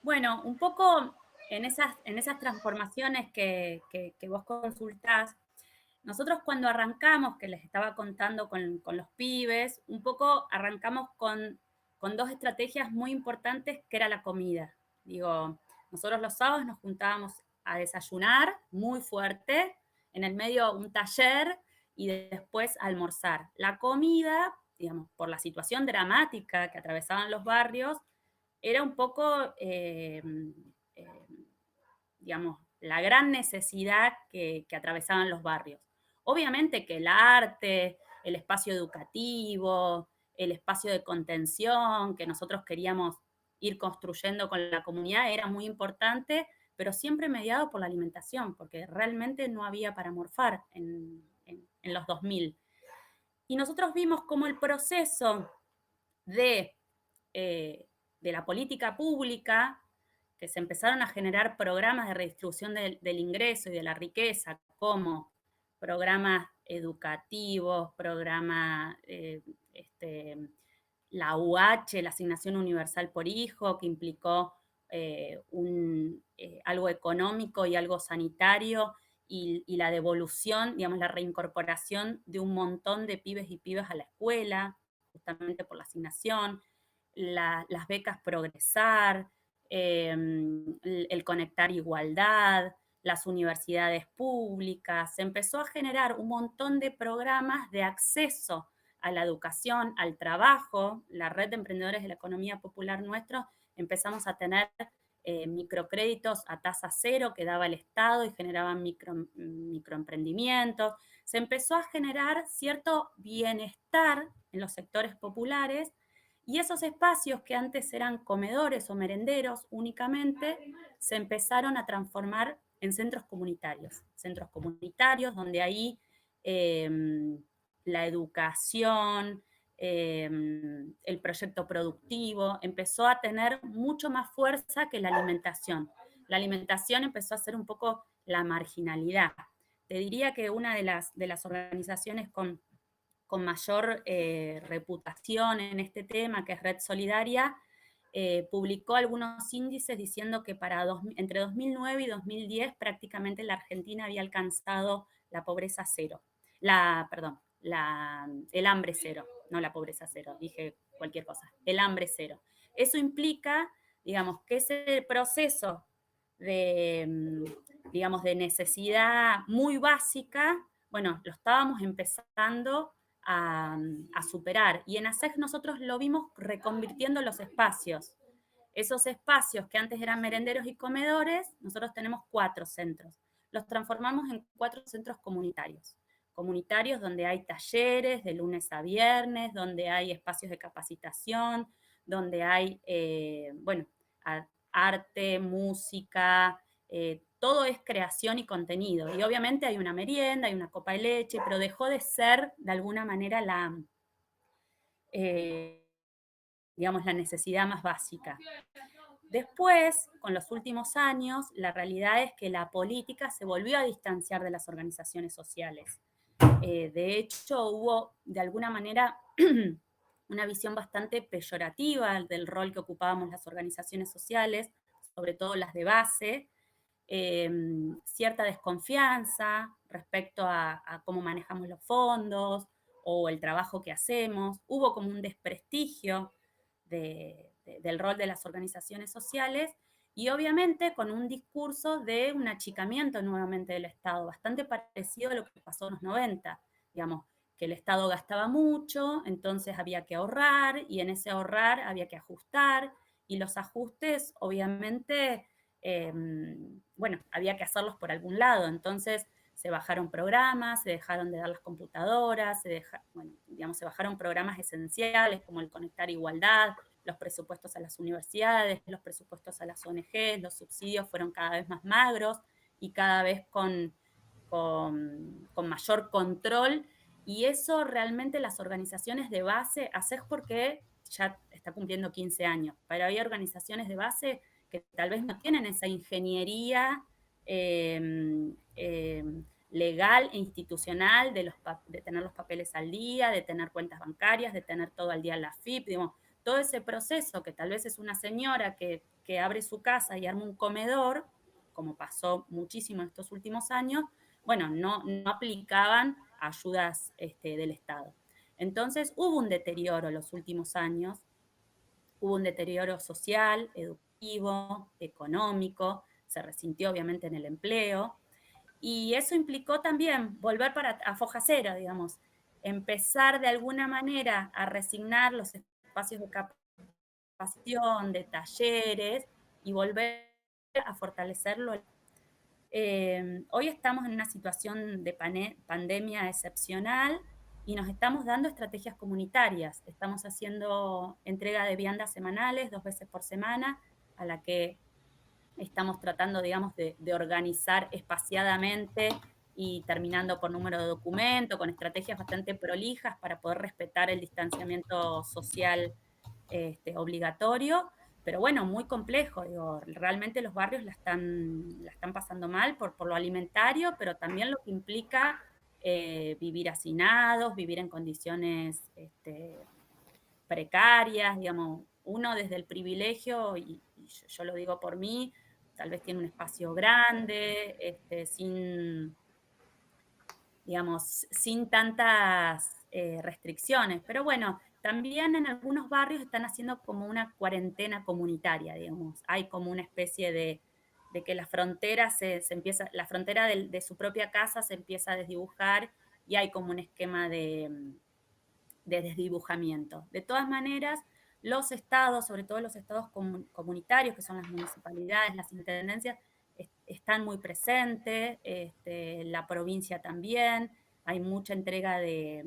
A: Bueno, un poco en esas transformaciones que vos consultás, nosotros cuando arrancamos, que les estaba contando con los pibes, un poco arrancamos con dos estrategias muy importantes, que era la comida. Digo, nosotros los sábados nos juntábamos a desayunar muy fuerte, en el medio un taller y después a almorzar. La comida, digamos, por la situación dramática que atravesaban los barrios, era un poco, eh, digamos, la gran necesidad que atravesaban los barrios. Obviamente que el arte, el espacio educativo, el espacio de contención que nosotros queríamos ir construyendo con la comunidad era muy importante, pero siempre mediado por la alimentación, porque realmente no había para morfar en los 2000. Y nosotros vimos cómo el proceso de, eh, de la política pública, que se empezaron a generar programas de redistribución del ingreso y de la riqueza, como programas educativos, programa, la UH, la Asignación Universal por Hijo, que implicó algo económico y algo sanitario, y la devolución, digamos, la reincorporación de un montón de pibes y pibas a la escuela, justamente por la asignación, las becas Progresar, el Conectar Igualdad, las universidades públicas. Se empezó a generar un montón de programas de acceso a la educación, al trabajo. La red de emprendedores de la economía popular nuestro, empezamos a tener microcréditos a tasa cero que daba el Estado y generaban microemprendimientos. Se empezó a generar cierto bienestar en los sectores populares y esos espacios que antes eran comedores o merenderos únicamente, se empezaron a transformar en centros comunitarios donde ahí la educación, el proyecto productivo, empezó a tener mucho más fuerza que la alimentación. La alimentación empezó a ser un poco la marginalidad. Te diría que una de las organizaciones con mayor reputación en este tema, que es Red Solidaria, publicó algunos índices diciendo que entre 2009 y 2010 prácticamente la Argentina había alcanzado la pobreza cero. El hambre cero, no la pobreza cero, dije cualquier cosa, el hambre cero. Eso implica, digamos, que ese proceso digamos, de necesidad muy básica, bueno, lo estábamos empezando a superar. Y en ASEG nosotros lo vimos reconvirtiendo los espacios. Esos espacios que antes eran merenderos y comedores, nosotros tenemos 4 centros. Los transformamos en 4 centros comunitarios. Comunitarios donde hay talleres de lunes a viernes, donde hay espacios de capacitación, donde hay, bueno, arte, música, todo es creación y contenido. Y obviamente hay una merienda, hay una copa de leche, pero dejó de ser de alguna manera digamos, la necesidad más básica. Después, con los últimos años, la realidad es que la política se volvió a distanciar de las organizaciones sociales. De hecho, hubo de alguna manera una visión bastante peyorativa del rol que ocupábamos las organizaciones sociales, sobre todo las de base, cierta desconfianza respecto a cómo manejamos los fondos o el trabajo que hacemos. Hubo como un desprestigio del rol de las organizaciones sociales y obviamente con un discurso de un achicamiento nuevamente del Estado, bastante parecido a lo que pasó en los 90, digamos, que el Estado gastaba mucho, entonces había que ahorrar y en ese ahorrar había que ajustar y los ajustes obviamente, bueno, había que hacerlos por algún lado, entonces se bajaron programas, se dejaron de dar las computadoras, bueno, digamos, se bajaron programas esenciales como el Conectar Igualdad, los presupuestos a las universidades, los presupuestos a las ONGs, los subsidios fueron cada vez más magros y cada vez con mayor control. Y eso realmente las organizaciones de base, haces porque ya está cumpliendo 15 años, pero hay organizaciones de base que tal vez no tienen esa ingeniería legal e institucional de tener los papeles al día, de tener cuentas bancarias, de tener todo al día en la FIP, digamos, todo ese proceso que tal vez es una señora que abre su casa y arma un comedor, como pasó muchísimo en estos últimos años, bueno, no aplicaban ayudas del Estado. Entonces hubo un deterioro en los últimos años, hubo un deterioro social, educativo, económico, se resintió obviamente en el empleo, y eso implicó también volver a foja cero, digamos, empezar de alguna manera a resignar los espacios de capacitación, de talleres, y volver a fortalecerlo. Hoy estamos en una situación de pandemia excepcional y nos estamos dando estrategias comunitarias. Estamos haciendo entrega de viandas semanales 2 veces por semana, a la que estamos tratando, digamos, de organizar espaciadamente y terminando por número de documento, con estrategias bastante prolijas para poder respetar el distanciamiento social obligatorio, pero bueno, muy complejo, digo, realmente los barrios la están pasando mal por lo alimentario, pero también lo que implica vivir hacinados, vivir en condiciones precarias, digamos, uno desde el privilegio, y yo lo digo por mí, tal vez tiene un espacio grande, digamos, sin tantas restricciones, pero bueno, También en algunos barrios están haciendo como una cuarentena comunitaria, digamos. Hay como una especie de que la frontera se empieza, la frontera de su propia casa se empieza a desdibujar y hay como un esquema de desdibujamiento. De todas maneras, los estados, sobre todo los estados comunitarios, que son las municipalidades, las intendencias, están muy presentes, la provincia también, hay mucha entrega de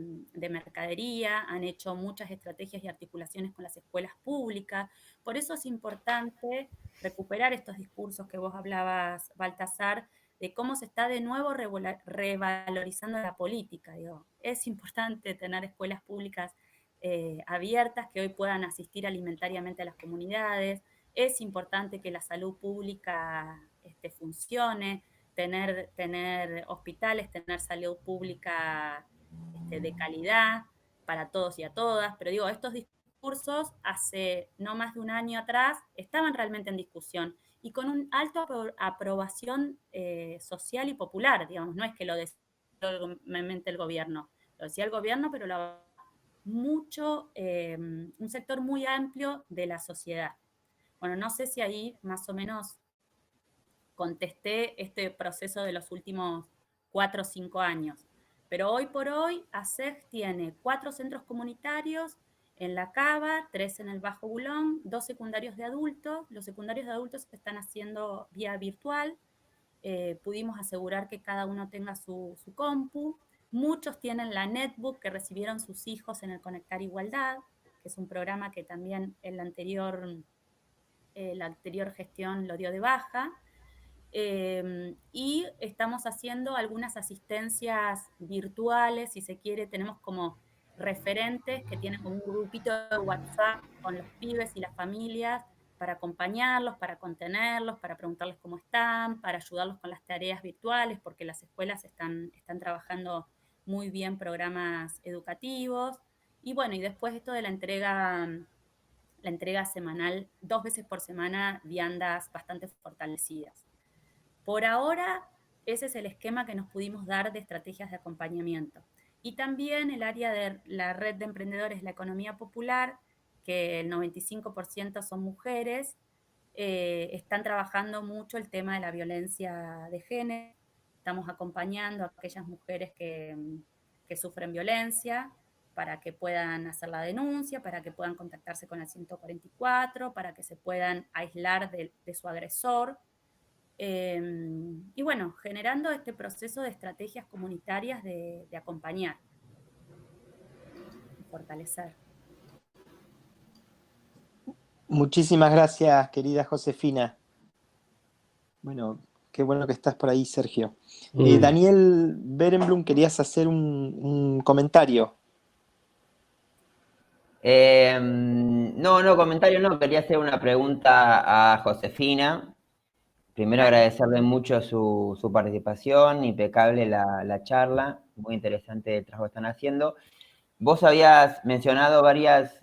A: mercadería, han hecho muchas estrategias y articulaciones con las escuelas públicas. Por eso es importante recuperar estos discursos que vos hablabas, Baltasar, de cómo se está de nuevo revalorizando la política. Digo. Es importante tener escuelas públicas abiertas que hoy puedan asistir alimentariamente a las comunidades. Es importante que la salud pública funcione, tener hospitales, tener salud pública de calidad para todos y a todas. Pero digo, estos discursos hace no más de un año atrás estaban realmente en discusión y con un alto aprobación social y popular, digamos, no es que lo decía el gobierno, lo decía el gobierno, pero lo mucho, un sector muy amplio de la sociedad. Bueno, no sé si ahí más o menos contesté este proceso de los últimos 4 o 5 años. Pero hoy por hoy, ASEG tiene 4 centros comunitarios en La Cava, 3 en el Bajo Bulón, 2 secundarios de adultos. Los secundarios de adultos se están haciendo vía virtual. Pudimos asegurar que cada uno tenga su compu. Muchos tienen la netbook que recibieron sus hijos en el Conectar Igualdad, que es un programa que también en la anterior gestión lo dio de baja. Y estamos haciendo algunas asistencias virtuales, si se quiere, tenemos como referentes que tienen como un grupito de WhatsApp con los pibes y las familias para acompañarlos, para contenerlos, para preguntarles cómo están, para ayudarlos con las tareas virtuales, porque las escuelas están trabajando muy bien programas educativos. Y bueno, y después esto de la entrega semanal, 2 veces por semana, viandas bastante fortalecidas. Por ahora, ese es el esquema que nos pudimos dar de estrategias de acompañamiento. Y también el área de la red de emprendedores, la economía popular, que el 95% son mujeres, están trabajando mucho el tema de la violencia de género. Estamos acompañando a aquellas mujeres que sufren violencia para que puedan hacer la denuncia, para que puedan contactarse con el 144, para que se puedan aislar de su agresor. Y bueno, generando este proceso de estrategias comunitarias de acompañar y fortalecer.
B: Muchísimas gracias, querida Josefina. Bueno, qué bueno que estás por ahí, Sergio. Daniel Berenblum, querías hacer un comentario.
C: No, comentario no, quería hacer una pregunta a Josefina. Primero agradecerle mucho su participación, impecable la charla, muy interesante el trabajo que están haciendo. Vos habías mencionado varias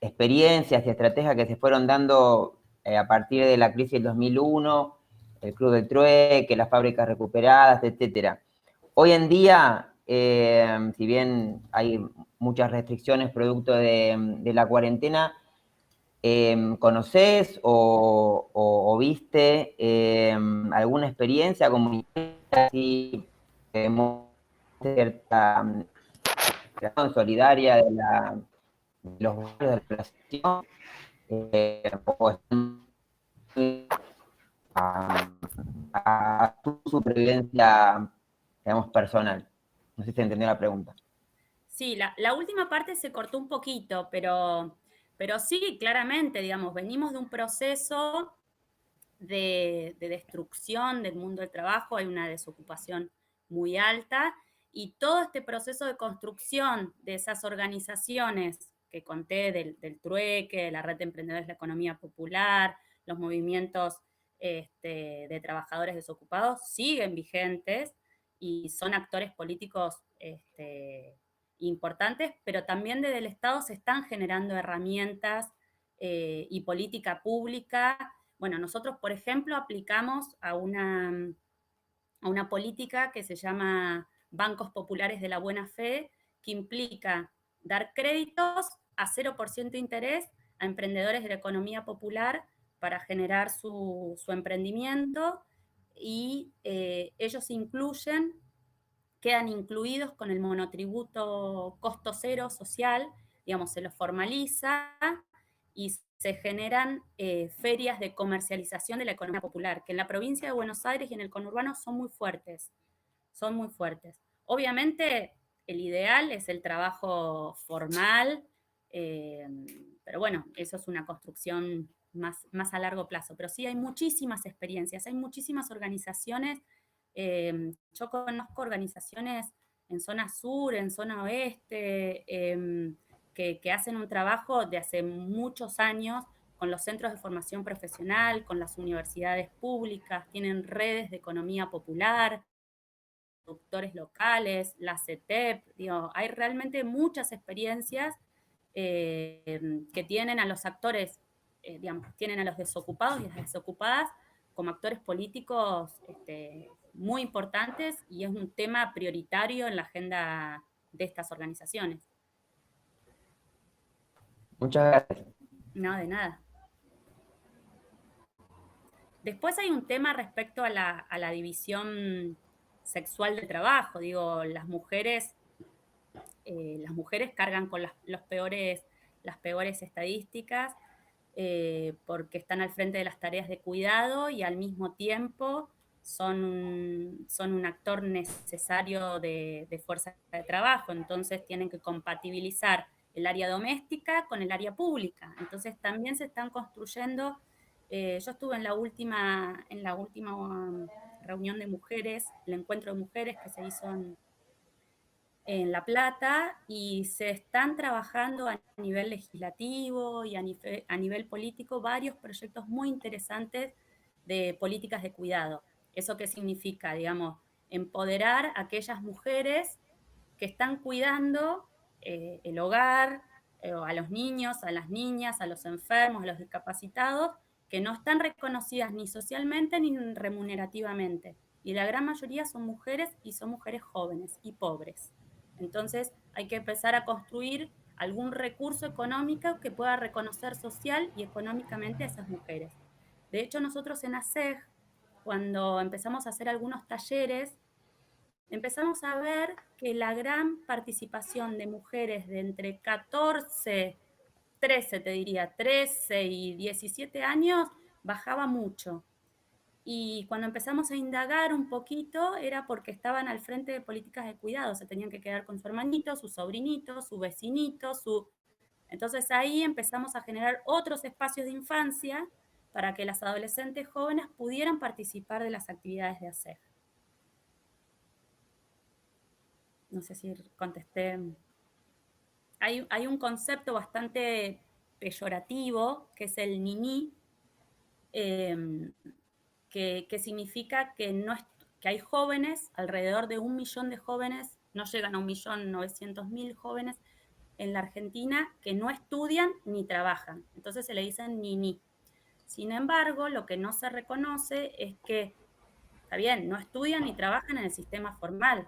C: experiencias y estrategias que se fueron dando a partir de la crisis del 2001, el Club del Trueque, las fábricas recuperadas, etcétera. Hoy en día, si bien hay muchas restricciones producto de la cuarentena, ¿conocés o viste alguna experiencia comunitaria así, cierta solidaria de los barrios de la población o están a tu supervivencia, digamos, personal? No sé si entendió la pregunta.
A: Sí, la última parte se cortó un poquito, pero sí, claramente, digamos, venimos de un proceso de destrucción del mundo del trabajo, hay una desocupación muy alta y todo este proceso de construcción de esas organizaciones que conté del trueque, de la red de emprendedores de la economía popular, los movimientos de trabajadores desocupados siguen vigentes y son actores políticos importantes, pero también desde el Estado se están generando herramientas y política pública. Bueno, nosotros, por ejemplo, aplicamos a una política que se llama Bancos Populares de la Buena Fe, que implica dar créditos a 0% de interés a emprendedores de la economía popular para generar su emprendimiento, y ellos quedan incluidos con el monotributo costo cero social, digamos, se los formaliza y se generan ferias de comercialización de la economía popular, que en la provincia de Buenos Aires y en el conurbano son muy fuertes, son muy fuertes. Obviamente el ideal es el trabajo formal, pero bueno, eso es una construcción más a largo plazo. Pero sí hay muchísimas experiencias, hay muchísimas organizaciones. Yo conozco organizaciones en zona sur, en zona oeste, que hacen un trabajo de hace muchos años con los centros de formación profesional, con las universidades públicas, tienen redes de economía popular, productores locales, la CETEP, digo, hay realmente muchas experiencias que tienen a los actores, digamos, tienen a los desocupados y a las desocupadas como actores políticos muy importantes, y es un tema prioritario en la agenda de estas organizaciones.
C: Muchas gracias.
A: No, de nada. Después hay un tema respecto a la división sexual del trabajo. Digo, las mujeres cargan con las peores estadísticas, porque están al frente de las tareas de cuidado y al mismo tiempo son un actor necesario de fuerza de trabajo. Entonces tienen que compatibilizar el área doméstica con el área pública. Entonces también se están construyendo. Yo estuve en la última reunión de mujeres, el encuentro de mujeres que se hizo en La Plata, y se están trabajando a nivel legislativo y a nivel político varios proyectos muy interesantes de políticas de cuidado. ¿Eso qué significa? Digamos, empoderar a aquellas mujeres que están cuidando el hogar, a los niños, a las niñas, a los enfermos, a los discapacitados, que no están reconocidas ni socialmente ni remunerativamente. Y la gran mayoría son mujeres, y son mujeres jóvenes y pobres. Entonces hay que empezar a construir algún recurso económico que pueda reconocer social y económicamente a esas mujeres. De hecho, nosotros en ASEG, cuando empezamos a hacer algunos talleres, empezamos a ver que la gran participación de mujeres de entre 14, 13 te diría, 13 y 17 años bajaba mucho. Y cuando empezamos a indagar un poquito, era porque estaban al frente de políticas de cuidado, se tenían que quedar con su hermanito, su sobrinito, su vecinito, Entonces ahí empezamos a generar otros espacios de infancia para que las adolescentes jóvenes pudieran participar de las actividades de ASEG. No sé si contesté. Hay un concepto bastante peyorativo, que es el niní, que significa que hay jóvenes, alrededor de 1 millón de jóvenes, no llegan a 1.900.000 jóvenes en la Argentina, que no estudian ni trabajan. Entonces se le dicen niní. Sin embargo, lo que no se reconoce es que, está bien, no estudian ni trabajan en el sistema formal,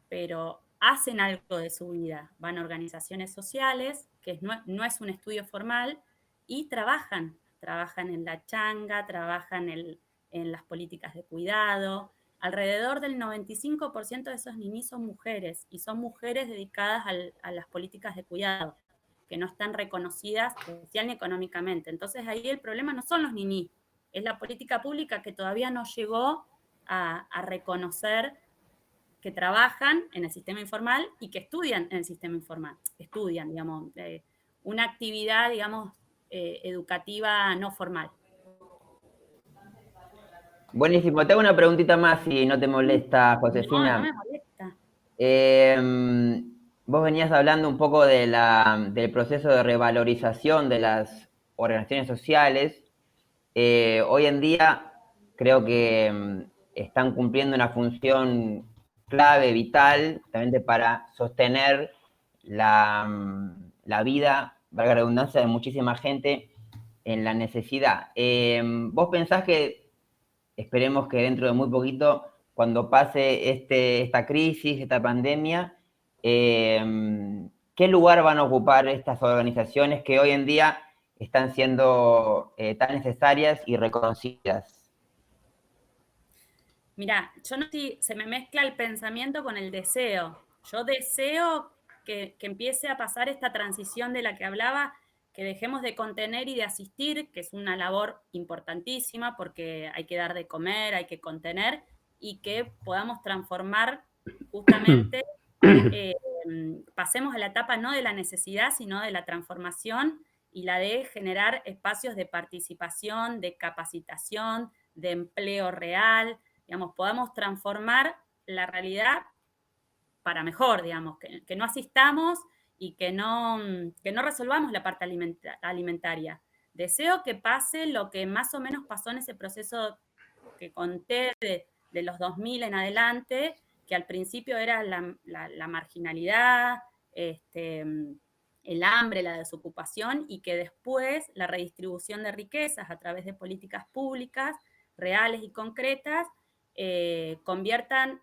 A: pero hacen algo de su vida, van a organizaciones sociales, que no es un estudio formal, y trabajan en la changa, trabajan en las políticas de cuidado. Alrededor del 95% de esos ninis son mujeres, y son mujeres dedicadas a las políticas de cuidado, que no están reconocidas social ni económicamente. Entonces ahí el problema no son los ninis, es la política pública que todavía no llegó a reconocer que trabajan en el sistema informal y que estudian en el sistema informal. Estudian, digamos, una actividad, digamos, educativa no formal.
C: Buenísimo. Te hago una preguntita más, si no te molesta, Josefina.
A: No me molesta.
C: Vos venías hablando un poco del proceso de revalorización de las organizaciones sociales. Hoy en día creo que están cumpliendo una función clave, vital, justamente para sostener la vida, valga la redundancia, de muchísima gente en la necesidad. ¿Vos pensás que, esperemos que dentro de muy poquito, cuando pase esta crisis, esta pandemia, que ¿qué lugar van a ocupar estas organizaciones que hoy en día están siendo tan necesarias y reconocidas?
A: Mirá, yo no sé, se me mezcla el pensamiento con el deseo. Yo deseo que empiece a pasar esta transición de la que hablaba, que dejemos de contener y de asistir, que es una labor importantísima porque hay que dar de comer, hay que contener, y que podamos transformar justamente, pasemos a la etapa no de la necesidad, sino de la transformación y la de generar espacios de participación, de capacitación, de empleo real, digamos, podamos transformar la realidad para mejor, digamos, que no asistamos y que no resolvamos la parte alimentaria. Deseo que pase lo que más o menos pasó en ese proceso que conté de los 2000 en adelante, que al principio era la marginalidad, el hambre, la desocupación, y que después la redistribución de riquezas a través de políticas públicas reales y concretas conviertan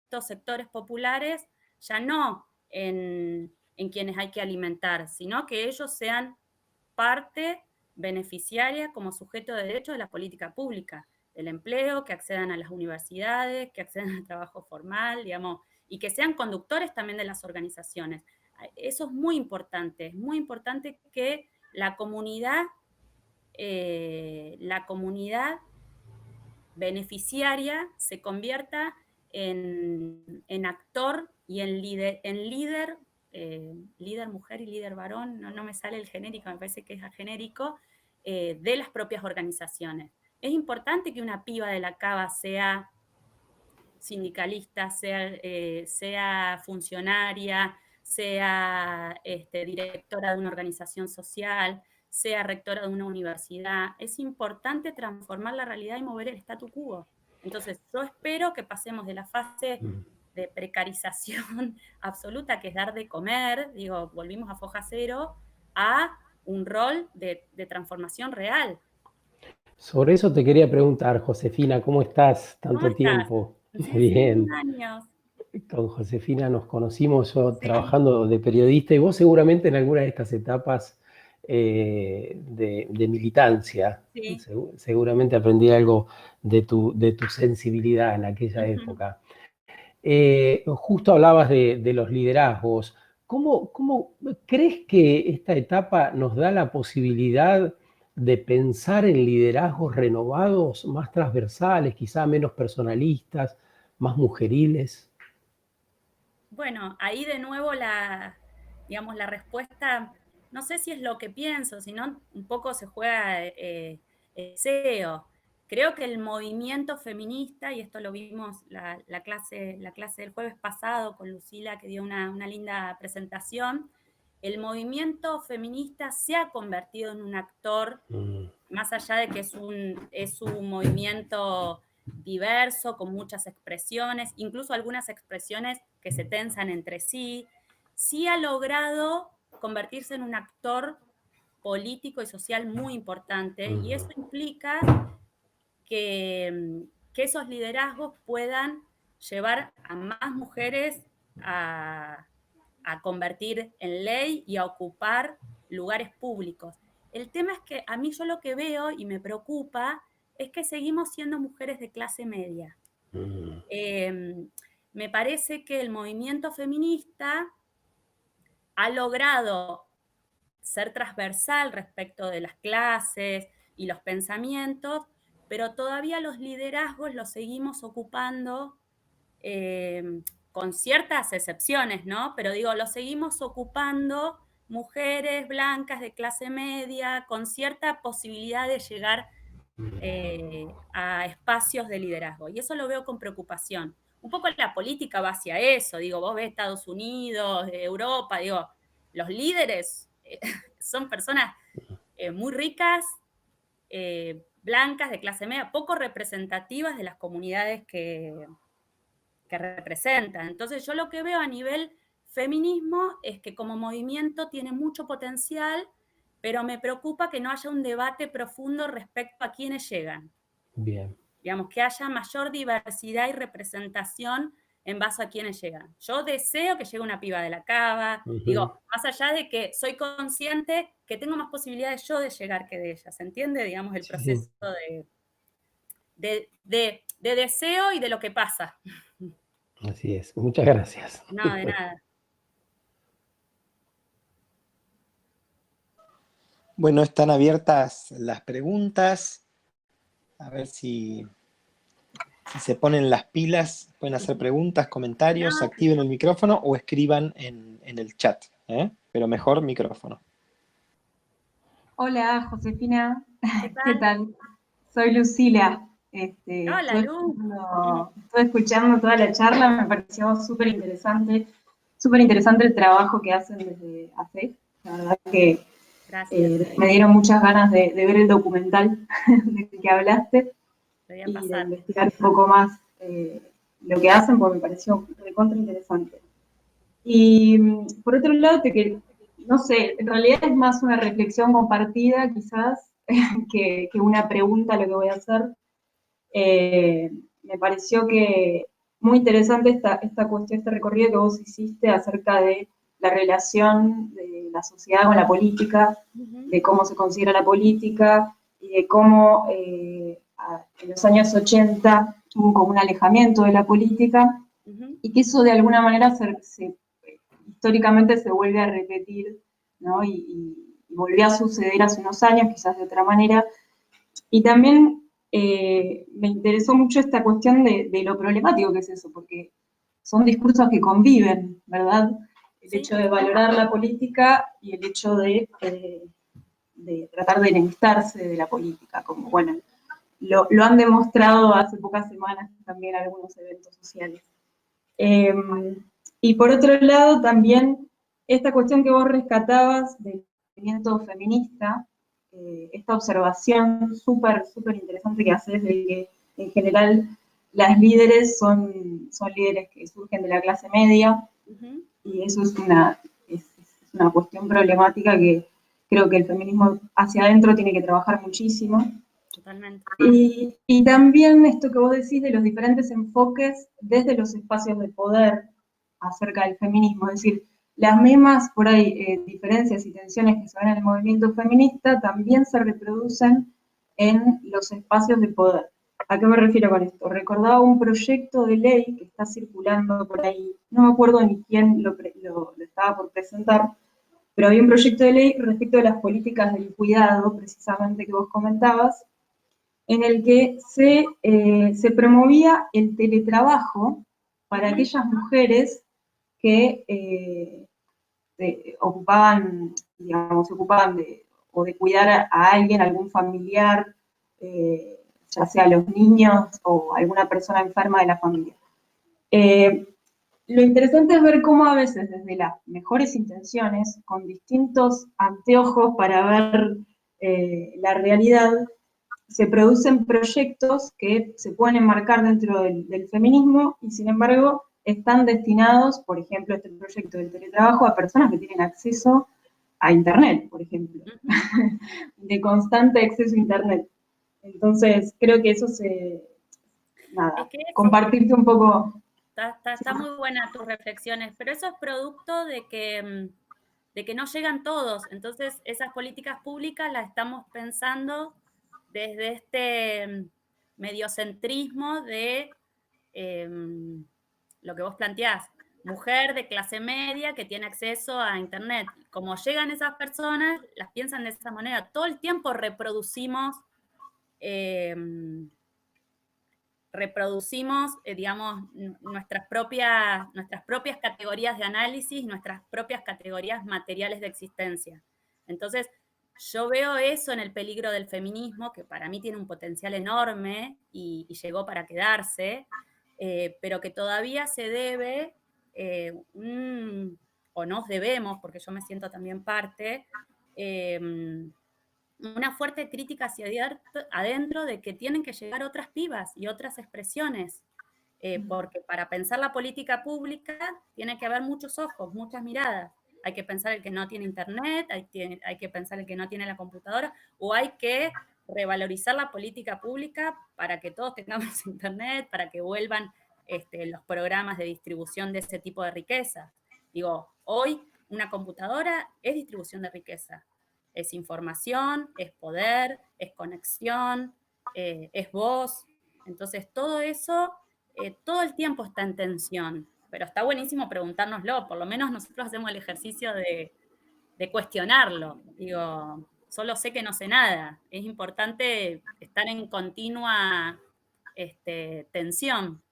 A: estos sectores populares ya no en quienes hay que alimentar, sino que ellos sean parte beneficiaria como sujeto de derecho de la política pública, del empleo, que accedan a las universidades, que accedan al trabajo formal, digamos, y que sean conductores también de las organizaciones. Eso es muy importante que la comunidad beneficiaria se convierta en actor y en líder, líder mujer y líder varón, no me sale el genérico, me parece que es genérico, de las propias organizaciones. Es importante que una piba de la Cava sea sindicalista, sea funcionaria, sea directora de una organización social, sea rectora de una universidad. Es importante transformar la realidad y mover el statu quo. Entonces, yo espero que pasemos de la fase de precarización absoluta, que es dar de comer, digo, volvimos a foja cero, a un rol de transformación real.
D: Sobre eso te quería preguntar, Josefina, ¿cómo estás?
A: ¿Cómo estás?
D: Tiempo.
A: Sí,
D: Bien.
A: 1 años.
D: Con Josefina nos conocimos yo
A: Sí.
D: trabajando de periodista y vos seguramente en alguna de estas etapas de militancia.
A: Sí.
D: Seguramente aprendí algo de tu sensibilidad en aquella época. Justo hablabas de los liderazgos. ¿Cómo crees que esta etapa nos da la posibilidad de pensar en liderazgos renovados, más transversales, quizá menos personalistas, más mujeriles?
A: Bueno, ahí de nuevo digamos, la respuesta, no sé si es lo que pienso, sino un poco se juega el deseo. Creo que el movimiento feminista, y esto lo vimos la clase del jueves pasado con Lucila, que dio una linda presentación, el movimiento feminista se ha convertido en un actor, más allá de que es un movimiento diverso, con muchas expresiones, incluso algunas expresiones que se tensan entre sí, sí ha logrado convertirse en un actor político y social muy importante, y eso implica que esos liderazgos puedan llevar a más mujeres a convertir en ley y a ocupar lugares públicos. El tema es que a mí yo lo que veo y me preocupa es que seguimos siendo mujeres de clase media. Me parece que el movimiento feminista ha logrado ser transversal respecto de las clases y los pensamientos, pero todavía los liderazgos los seguimos ocupando con ciertas excepciones, ¿no? Pero digo, los seguimos ocupando mujeres blancas de clase media, con cierta posibilidad de llegar a espacios de liderazgo. Y eso lo veo con preocupación. Un poco la política va hacia eso, digo, vos ves Estados Unidos, Europa, digo, los líderes son personas muy ricas, blancas, de clase media, poco representativas de las comunidades que representan. Entonces yo lo que veo a nivel feminismo es que como movimiento tiene mucho potencial, pero me preocupa que no haya un debate profundo respecto a quiénes llegan.
D: Bien.
A: Digamos, que haya mayor diversidad y representación en base a quiénes llegan. Yo deseo que llegue una piba de la cava, digo, más allá de que soy consciente que tengo más posibilidades yo de llegar que de ella, ¿se entiende? Digamos, el proceso de deseo y de lo que pasa.
D: Así es. Muchas gracias.
A: No, de nada.
B: Bueno, están abiertas las preguntas. A ver si se ponen las pilas, pueden hacer preguntas, comentarios, activen el micrófono o escriban en el chat, ¿eh? Pero mejor micrófono.
E: Hola, Josefina.
A: ¿Qué
E: ¿Qué tal? Soy Lucila.
A: Hola, Lu.
E: Estuve escuchando toda la charla, me pareció súper interesante el trabajo que hacen desde AFE. La verdad que me dieron muchas ganas de ver el documental del que hablaste y de investigar un poco más lo que hacen, porque me pareció recontra interesante. Y por otro lado, no sé, en realidad es más una reflexión compartida quizás que una pregunta lo que voy a hacer. Me pareció que muy interesante esta cuestión, este recorrido que vos hiciste acerca de la relación de la sociedad con la política, de cómo se considera la política y de cómo en los años 80 hubo como un alejamiento de la política y que eso de alguna manera históricamente se vuelve a repetir, ¿no? Y volvió a suceder hace unos años, quizás de otra manera. Y también me interesó mucho esta cuestión de lo problemático que es eso, porque son discursos que conviven, ¿verdad? El hecho de valorar la política y el hecho de tratar de enemistarse de la política, como, bueno, lo han demostrado hace pocas semanas también algunos eventos sociales. Y por otro lado, también esta cuestión que vos rescatabas del movimiento feminista, esta observación súper interesante que haces de que en general las líderes son líderes que surgen de la clase media, y eso es una cuestión problemática que creo que el feminismo hacia adentro tiene que trabajar muchísimo.
A: Totalmente.
E: Y también esto que vos decís de los diferentes enfoques desde los espacios de poder acerca del feminismo, es decir, las mismas por ahí diferencias y tensiones que se ven en el movimiento feminista también se reproducen en los espacios de poder. ¿A qué me refiero con esto? Recordaba un proyecto de ley que está circulando por ahí, no me acuerdo ni quién lo estaba por presentar, pero había un proyecto de ley respecto de las políticas del cuidado, precisamente que vos comentabas, en el que se promovía el teletrabajo para aquellas mujeres que ocupaban de cuidar a alguien, algún familiar, ya sea los niños o alguna persona enferma de la familia. Lo interesante es ver cómo a veces desde las mejores intenciones, con distintos anteojos para ver la realidad, se producen proyectos que se pueden enmarcar dentro del feminismo y sin embargo están destinados, por ejemplo, este proyecto del teletrabajo, a personas que tienen acceso a Internet, por ejemplo, de constante acceso a Internet. Entonces, creo que eso compartirte un poco.
A: Está muy buena tus reflexiones, pero eso es producto de que no llegan todos. Entonces, esas políticas públicas las estamos pensando desde este mediocentrismo de lo que vos planteás, mujer de clase media que tiene acceso a Internet. Como llegan esas personas, las piensan de esa manera. Todo el tiempo reproducimos digamos, nuestras propias categorías de análisis, nuestras propias categorías materiales de existencia. Entonces, yo veo eso en el peligro del feminismo, que para mí tiene un potencial enorme y llegó para quedarse, pero que todavía se debe, o nos debemos, porque yo me siento también parte, una fuerte crítica hacia adentro de que tienen que llegar otras pibas y otras expresiones, porque para pensar la política pública tiene que haber muchos ojos, muchas miradas. Hay que pensar el que no tiene internet, hay que pensar el que no tiene la computadora, o hay que revalorizar la política pública para que todos tengamos internet, para que vuelvan los programas de distribución de ese tipo de riqueza. Digo, hoy una computadora es distribución de riqueza. Es información, es poder, es conexión, es voz. Entonces, todo eso, todo el tiempo está en tensión. Pero está buenísimo preguntárnoslo. Por lo menos nosotros hacemos el ejercicio de cuestionarlo. Digo, solo sé que no sé nada. Es importante estar en continua tensión.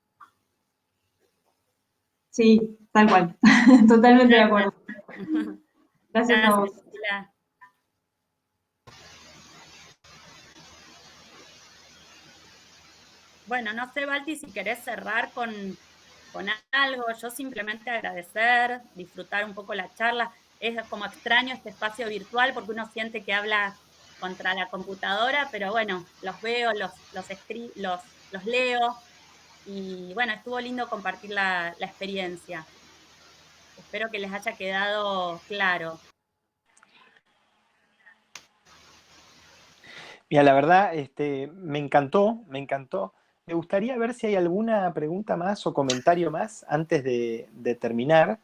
E: Sí, tal cual. Totalmente de acuerdo. Gracias a vos.
A: Nicolás. Bueno, no sé, Balti, si querés cerrar con algo. Yo simplemente agradecer, disfrutar un poco la charla. Es como extraño este espacio virtual porque uno siente que habla contra la computadora, pero bueno, los veo, los leo, y bueno, estuvo lindo compartir la experiencia. Espero que les haya quedado claro.
B: Mira, la verdad, me encantó, me encantó. Me gustaría ver si hay alguna pregunta más o comentario más antes de terminar,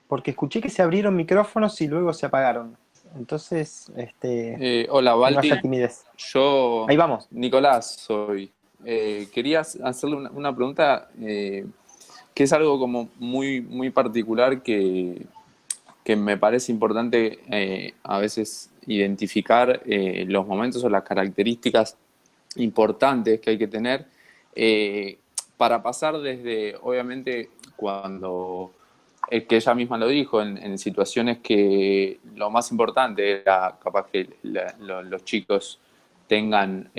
B: porque escuché que se abrieron micrófonos y luego se apagaron. Entonces,
F: Hola,
B: que no haya
F: Balti.
B: timidez.
F: Yo,
B: Ahí vamos.
F: Nicolás, soy. Quería hacerle una pregunta que es algo como muy, muy particular que me parece importante a veces identificar los momentos o las características importantes que hay que tener para pasar desde, obviamente, cuando que ella misma lo dijo, en situaciones que lo más importante era capaz que los chicos tengan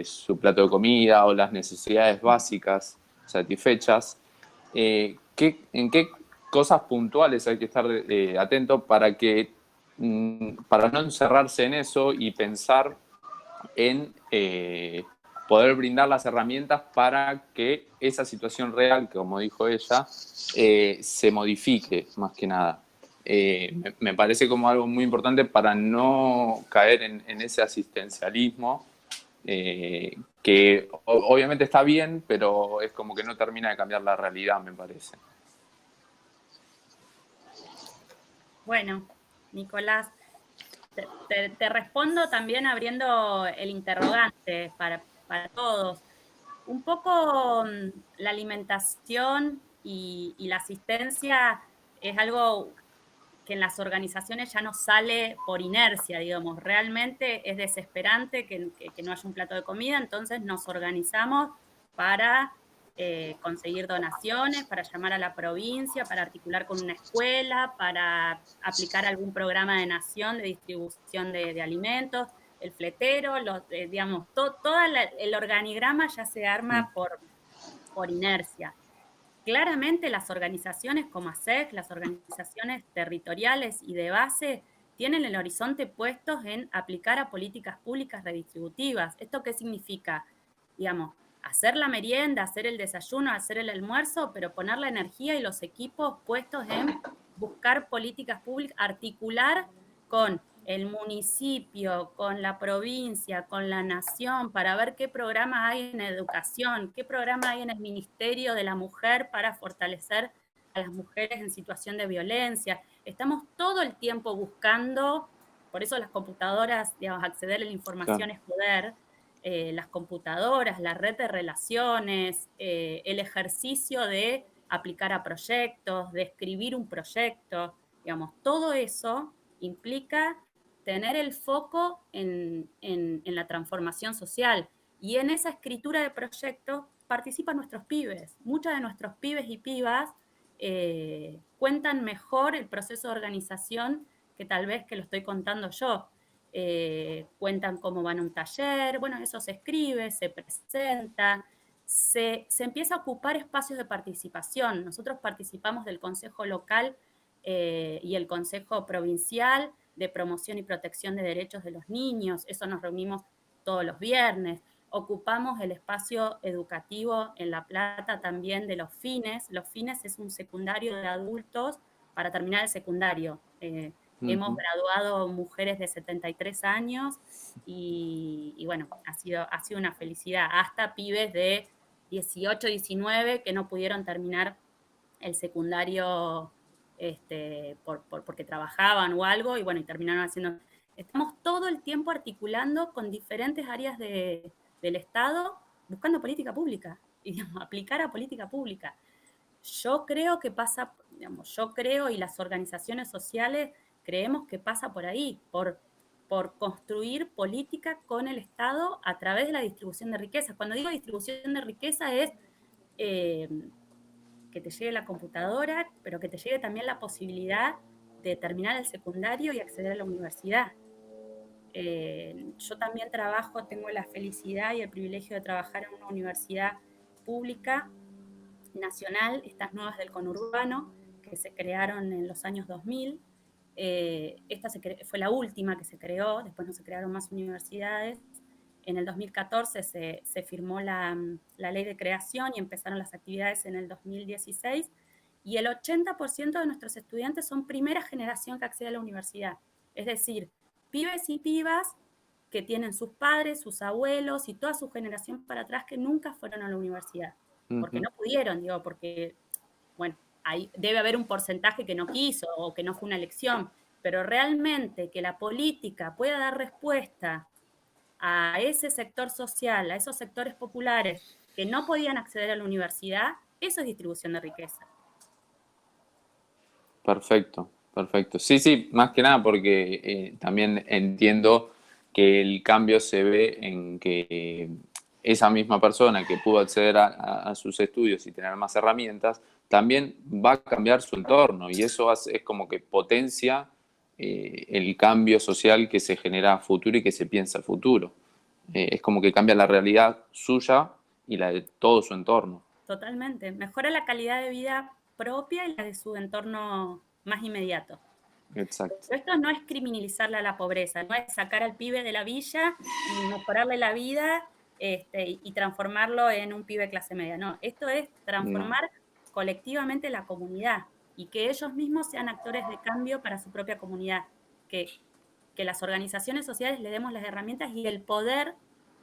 F: su plato de comida o las necesidades básicas satisfechas, ¿en qué cosas puntuales hay que estar atento para para no encerrarse en eso y pensar en poder brindar las herramientas para que esa situación real, que como dijo ella, se modifique más que nada? Me parece como algo muy importante para no caer en ese asistencialismo que obviamente está bien, pero es como que no termina de cambiar la realidad, me parece.
A: Bueno, Nicolás, te respondo también abriendo el interrogante para todos. Un poco la alimentación y la asistencia es algo que en las organizaciones ya no sale por inercia, digamos. Realmente es desesperante que no haya un plato de comida, entonces nos organizamos para conseguir donaciones, para llamar a la provincia, para articular con una escuela, para aplicar algún programa de nación de distribución de alimentos, el fletero, digamos, todo el organigrama ya se arma por inercia. Claramente las organizaciones como ASEC, las organizaciones territoriales y de base, tienen el horizonte puestos en aplicar a políticas públicas redistributivas. ¿Esto qué significa? Digamos, hacer la merienda, hacer el desayuno, hacer el almuerzo, pero poner la energía y los equipos puestos en buscar políticas públicas, articular con el municipio, con la provincia, con la nación, para ver qué programas hay en educación, qué programas hay en el Ministerio de la Mujer para fortalecer a las mujeres en situación de violencia. Estamos todo el tiempo buscando, por eso las computadoras, digamos, acceder a la información es poder, las computadoras, la red de relaciones, el ejercicio de aplicar a proyectos, de escribir un proyecto, digamos, todo eso implica tener el foco en la transformación social. Y en esa escritura de proyectos participan nuestros pibes. Muchos de nuestros pibes y pibas cuentan mejor el proceso de organización que tal vez que lo estoy contando yo. Cuentan cómo van a un taller, bueno, eso se escribe, se presenta, se empieza a ocupar espacios de participación. Nosotros participamos del Consejo Local y el Consejo Provincial de Promoción y Protección de Derechos de los Niños, eso nos reunimos todos los viernes. Ocupamos el espacio educativo en La Plata también de los FINES. Los FINES es un secundario de adultos para terminar el secundario. Hemos graduado mujeres de 73 años y bueno, ha sido una felicidad. Hasta pibes de 18, 19 que no pudieron terminar el secundario porque trabajaban o algo, y bueno, y terminaron haciendo... Estamos todo el tiempo articulando con diferentes áreas del Estado, buscando política pública, y digamos, aplicar a política pública. Yo creo que pasa, digamos, yo creo y las organizaciones sociales creemos que pasa por ahí, por construir política con el Estado a través de la distribución de riqueza. Cuando digo distribución de riqueza es que te llegue la computadora, pero que te llegue también la posibilidad de terminar el secundario y acceder a la universidad. Yo también trabajo, tengo la felicidad y el privilegio de trabajar en una universidad pública nacional, estas nuevas del conurbano, que se crearon en los años 2000. Esta fue la última que se creó, después no se crearon más universidades. En el 2014 se firmó la ley de creación y empezaron las actividades en el 2016, y el 80% de nuestros estudiantes son primera generación que accede a la universidad. Es decir, pibes y pibas que tienen sus padres, sus abuelos y toda su generación para atrás que nunca fueron a la universidad. Porque no pudieron, digo, porque, bueno, ahí debe haber un porcentaje que no quiso o que no fue una elección, pero realmente que la política pueda dar respuesta a ese sector social, a esos sectores populares que no podían acceder a la universidad, eso es distribución de riqueza.
F: Perfecto, perfecto. Sí, sí, más que nada porque también entiendo que el cambio se ve en que esa misma persona que pudo acceder a sus estudios y tener más herramientas, también va a cambiar su entorno, y eso es como que potencia el cambio social que se genera a futuro y que se piensa a futuro. Es como que cambia la realidad suya y la de todo su entorno.
A: Totalmente. Mejora la calidad de vida propia y la de su entorno más inmediato.
F: Exacto.
A: Esto no es criminalizarle a la pobreza, no es sacar al pibe de la villa y mejorarle la vida y transformarlo en un pibe clase media. No, esto es transformar colectivamente la comunidad y que ellos mismos sean actores de cambio para su propia comunidad. Que las organizaciones sociales le demos las herramientas y el poder.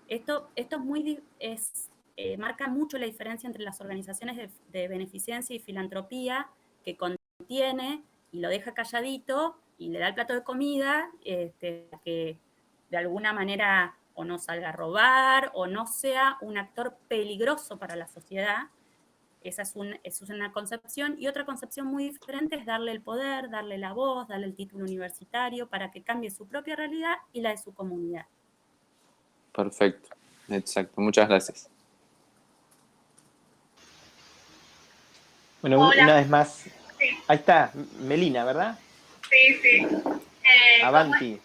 A: Esto es muy... marca mucho la diferencia entre las organizaciones de beneficencia y filantropía, que contiene y lo deja calladito y le da el plato de comida, que de alguna manera o no salga a robar o no sea un actor peligroso para la sociedad. Esa es una concepción, y otra concepción muy diferente es darle el poder, darle la voz, darle el título universitario para que cambie su propia realidad y la de su comunidad.
F: Perfecto, exacto. Muchas gracias.
B: Bueno,
G: Hola.
B: una vez más.
G: Sí.
B: Ahí está, Melina, ¿verdad?
G: Sí, sí.
B: Avanti.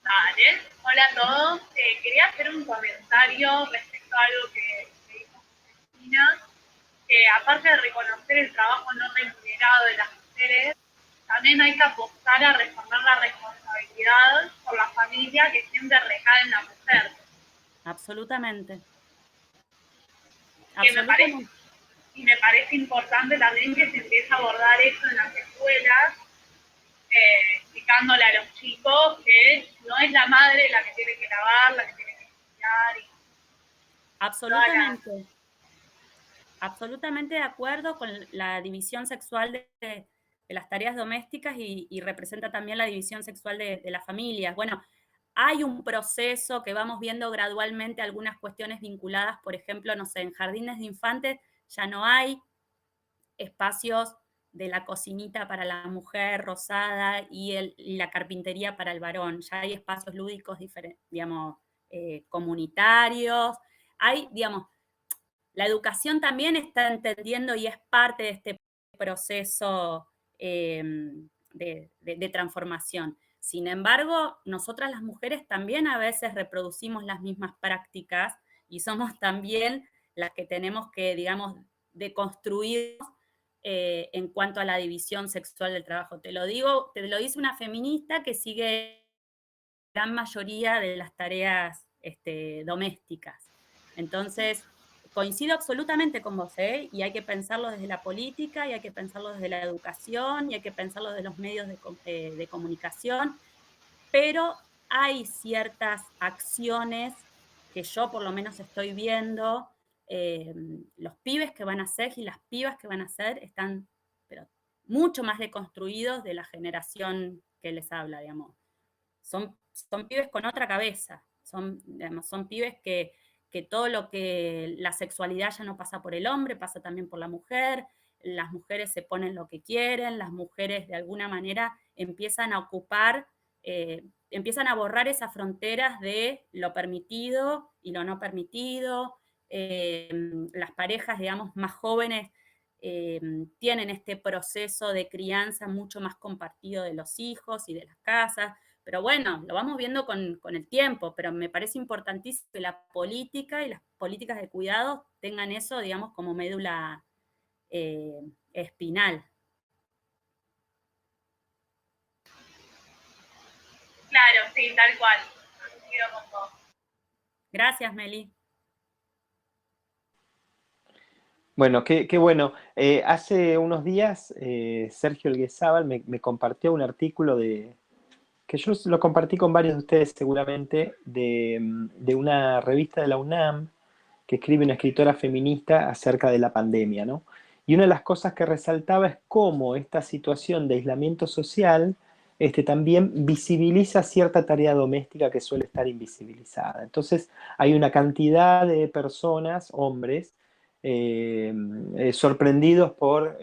G: Vale. Hola a todos. Quería hacer un comentario respecto a algo que dijo Cristina, que aparte de reconocer el trabajo no remunerado de las mujeres, también hay que apostar a reformar la responsabilidad por la familia que siempre recae en la mujer.
A: Absolutamente.
G: Me parece importante también que se empiece a abordar eso en las escuelas, explicándole a los chicos que no es la madre la que tiene que lavar, la que tiene que estudiar.
A: Absolutamente. Absolutamente de acuerdo con la división sexual de las tareas domésticas y representa también la división sexual de las familias. Bueno, hay un proceso que vamos viendo gradualmente, algunas cuestiones vinculadas, por ejemplo, no sé, en jardines de infantes ya no hay espacios de la cocinita para la mujer rosada y la carpintería para el varón. Ya hay espacios lúdicos diferentes, digamos, comunitarios. Hay, digamos, la educación también está entendiendo y es parte de este proceso de transformación. Sin embargo, nosotras las mujeres también a veces reproducimos las mismas prácticas y somos también las que tenemos que, digamos, deconstruir en cuanto a la división sexual del trabajo. Te lo dice una feminista que sigue la gran mayoría de las tareas domésticas. Entonces, coincido absolutamente con vos, y hay que pensarlo desde la política, y hay que pensarlo desde la educación, y hay que pensarlo desde los medios de comunicación, pero hay ciertas acciones que yo por lo menos estoy viendo los pibes que van a ser y las pibas que van a ser están pero, mucho más deconstruidos de la generación que les habla, digamos. Son pibes con otra cabeza, son pibes que todo lo que la sexualidad ya no pasa por el hombre, pasa también por la mujer, las mujeres se ponen lo que quieren, las mujeres de alguna manera empiezan a ocupar, empiezan a borrar esas fronteras de lo permitido y lo no permitido. Las parejas, digamos, más jóvenes tienen este proceso de crianza mucho más compartido de los hijos y de las casas, pero bueno, lo vamos viendo con el tiempo, pero me parece importantísimo que la política y las políticas de cuidado tengan eso, digamos, como médula espinal.
G: Claro, sí, tal cual. Coincido con vos.
A: Gracias, Meli.
B: Bueno, qué bueno. Hace unos días Sergio Elguezábal me compartió un artículo que yo lo compartí con varios de ustedes seguramente, de una revista de la UNAM que escribe una escritora feminista acerca de la pandemia, ¿no? Y una de las cosas que resaltaba es cómo esta situación de aislamiento social también visibiliza cierta tarea doméstica que suele estar invisibilizada. Entonces hay una cantidad de personas, hombres, sorprendidos por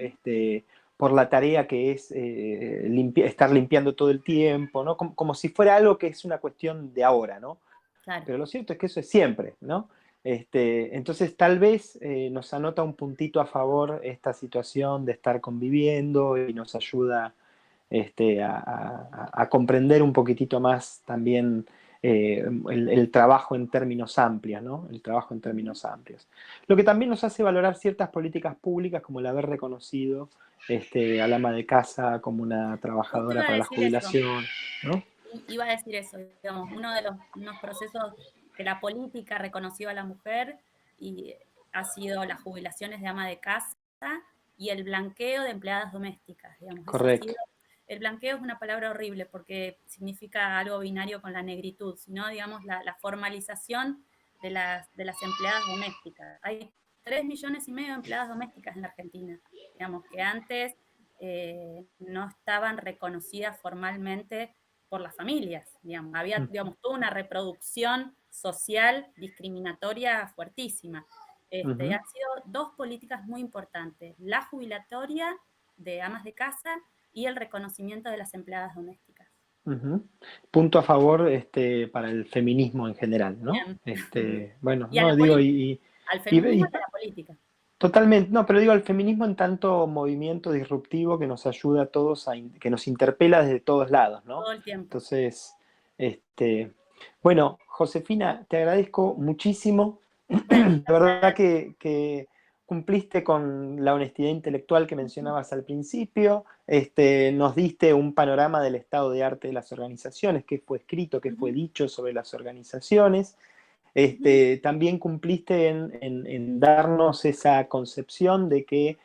B: la tarea que es estar limpiando todo el tiempo, ¿no? Como si fuera algo que es una cuestión de ahora, ¿no?
A: Claro.
B: Pero lo cierto es que eso es siempre, ¿no? Entonces tal vez nos anota un puntito a favor esta situación de estar conviviendo y nos ayuda a comprender un poquitito más también el trabajo en términos amplios, ¿no? El trabajo en términos amplios. Lo que también nos hace valorar ciertas políticas públicas, como el haber reconocido al ama de casa como una trabajadora para la jubilación, ¿no?
A: Iba a decir eso, digamos, uno de unos procesos que la política reconoció a la mujer y ha sido las jubilaciones de ama de casa y el blanqueo de empleadas domésticas, digamos.
B: Correcto.
A: El blanqueo es una palabra horrible porque significa algo binario con la negritud, sino, digamos, la formalización de las empleadas domésticas. Hay 3,5 millones de empleadas domésticas en la Argentina, digamos, que antes no estaban reconocidas formalmente por las familias, digamos. Había, digamos, toda una reproducción social discriminatoria fuertísima. Han sido 2 políticas muy importantes, la jubilatoria de amas de casa y el reconocimiento de las empleadas domésticas.
B: Punto a favor para el feminismo en general, ¿no? Bueno,
A: y
B: no digo
A: al feminismo y a la política.
B: Totalmente, no, pero digo al feminismo en tanto movimiento disruptivo que nos ayuda a todos, que nos interpela desde todos lados, ¿no?
A: Todo el tiempo.
B: Entonces, bueno, Josefina, te agradezco muchísimo.
A: Bueno,
B: la verdad que cumpliste con la honestidad intelectual que mencionabas al principio, nos diste un panorama del estado de arte de las organizaciones, qué fue escrito, qué fue dicho sobre las organizaciones. También cumpliste en darnos esa concepción de que,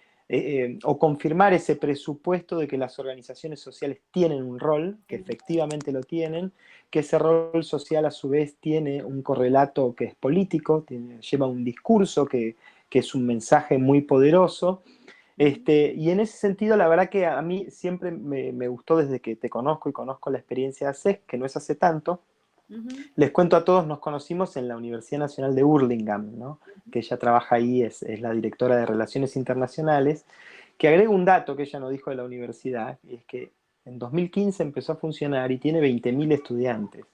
B: o confirmar ese presupuesto de que las organizaciones sociales tienen un rol, que efectivamente lo tienen, que ese rol social a su vez tiene un correlato que es político, lleva un discurso que es un mensaje muy poderoso. Y en ese sentido, la verdad que a mí siempre me gustó desde que te conozco y conozco la experiencia de ACES, que no es hace tanto. Les cuento a todos, nos conocimos en la Universidad Nacional de Hurlingham, ¿no? Que ella trabaja ahí, es la directora de Relaciones Internacionales, que agrega un dato que ella nos dijo de la universidad, y es que en 2015 empezó a funcionar y tiene 20.000 estudiantes.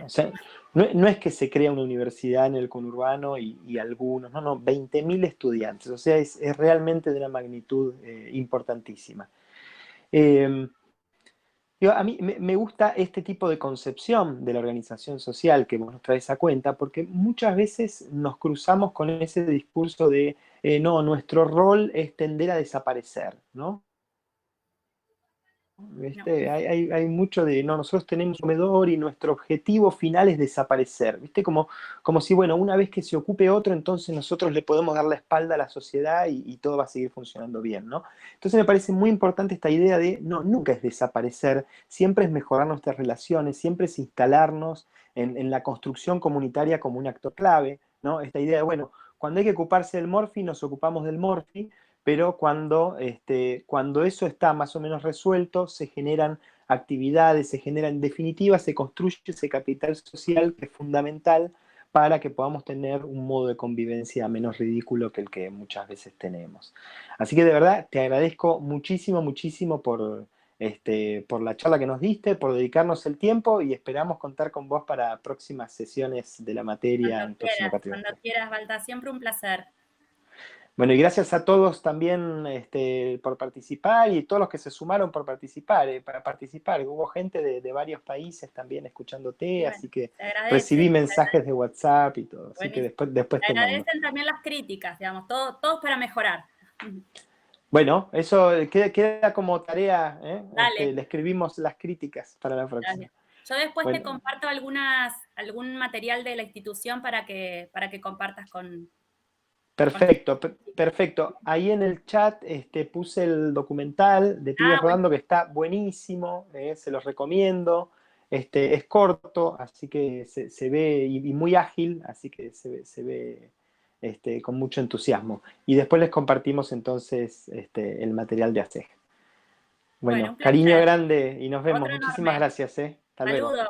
B: O sea, no es que se crea una universidad en el conurbano y algunos, no, 20.000 estudiantes, o sea, es realmente de una magnitud importantísima. A mí me gusta este tipo de concepción de la organización social que vos nos traes a cuenta, porque muchas veces nos cruzamos con ese discurso de, no, nuestro rol es tender a desaparecer, ¿no? Hay mucho de, no, nosotros tenemos un comedor y nuestro objetivo final es desaparecer, ¿viste? Como si, bueno, una vez que se ocupe otro, entonces nosotros le podemos dar la espalda a la sociedad y todo va a seguir funcionando bien, ¿no? Entonces me parece muy importante esta idea de, no, nunca es desaparecer, siempre es mejorar nuestras relaciones, siempre es instalarnos en la construcción comunitaria como un actor clave, ¿no? Esta idea de, bueno, Cuando hay que ocuparse del Morphy, nos ocupamos del Morphy, pero cuando eso está más o menos resuelto, se generan actividades, en definitiva, se construye ese capital social que es fundamental para que podamos tener un modo de convivencia menos ridículo que el que muchas veces tenemos. Así que de verdad te agradezco muchísimo, muchísimo por la charla que nos diste, por dedicarnos el tiempo, y esperamos contar con vos para próximas sesiones de la materia en el próximo cuatrimestre.
A: Cuando quieras, Balta, siempre un placer.
B: Bueno, y gracias a todos también por participar, y todos los que se sumaron por participar, para participar. Hubo gente de varios países también escuchándote,
A: Bueno,
B: así que
A: agradece,
B: recibí mensajes de WhatsApp y todo. Así que
A: buenísimo.
B: después
A: Te
B: te mando.
A: agradecen también las críticas, digamos, todos para mejorar.
B: Bueno, eso queda como tarea, ¿eh?
A: Dale.
B: Le escribimos las críticas para la próxima.
A: Dale. Yo después
B: Bueno.
A: te comparto algún material de la institución para que compartas con...
B: Perfecto, perfecto. Ahí en el chat puse el documental de Pibes Rodando, que está buenísimo, se los recomiendo. Es corto, así que se ve, y muy ágil, así que se ve con mucho entusiasmo. Y después les compartimos entonces el material de ASEG. Bueno, cariño grande y nos vemos.
A: Otro
B: Muchísimas
A: enorme.
B: gracias. Hasta luego.
A: Saludos.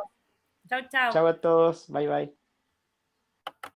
A: Chau, chau.
B: Chau a todos. Bye, bye.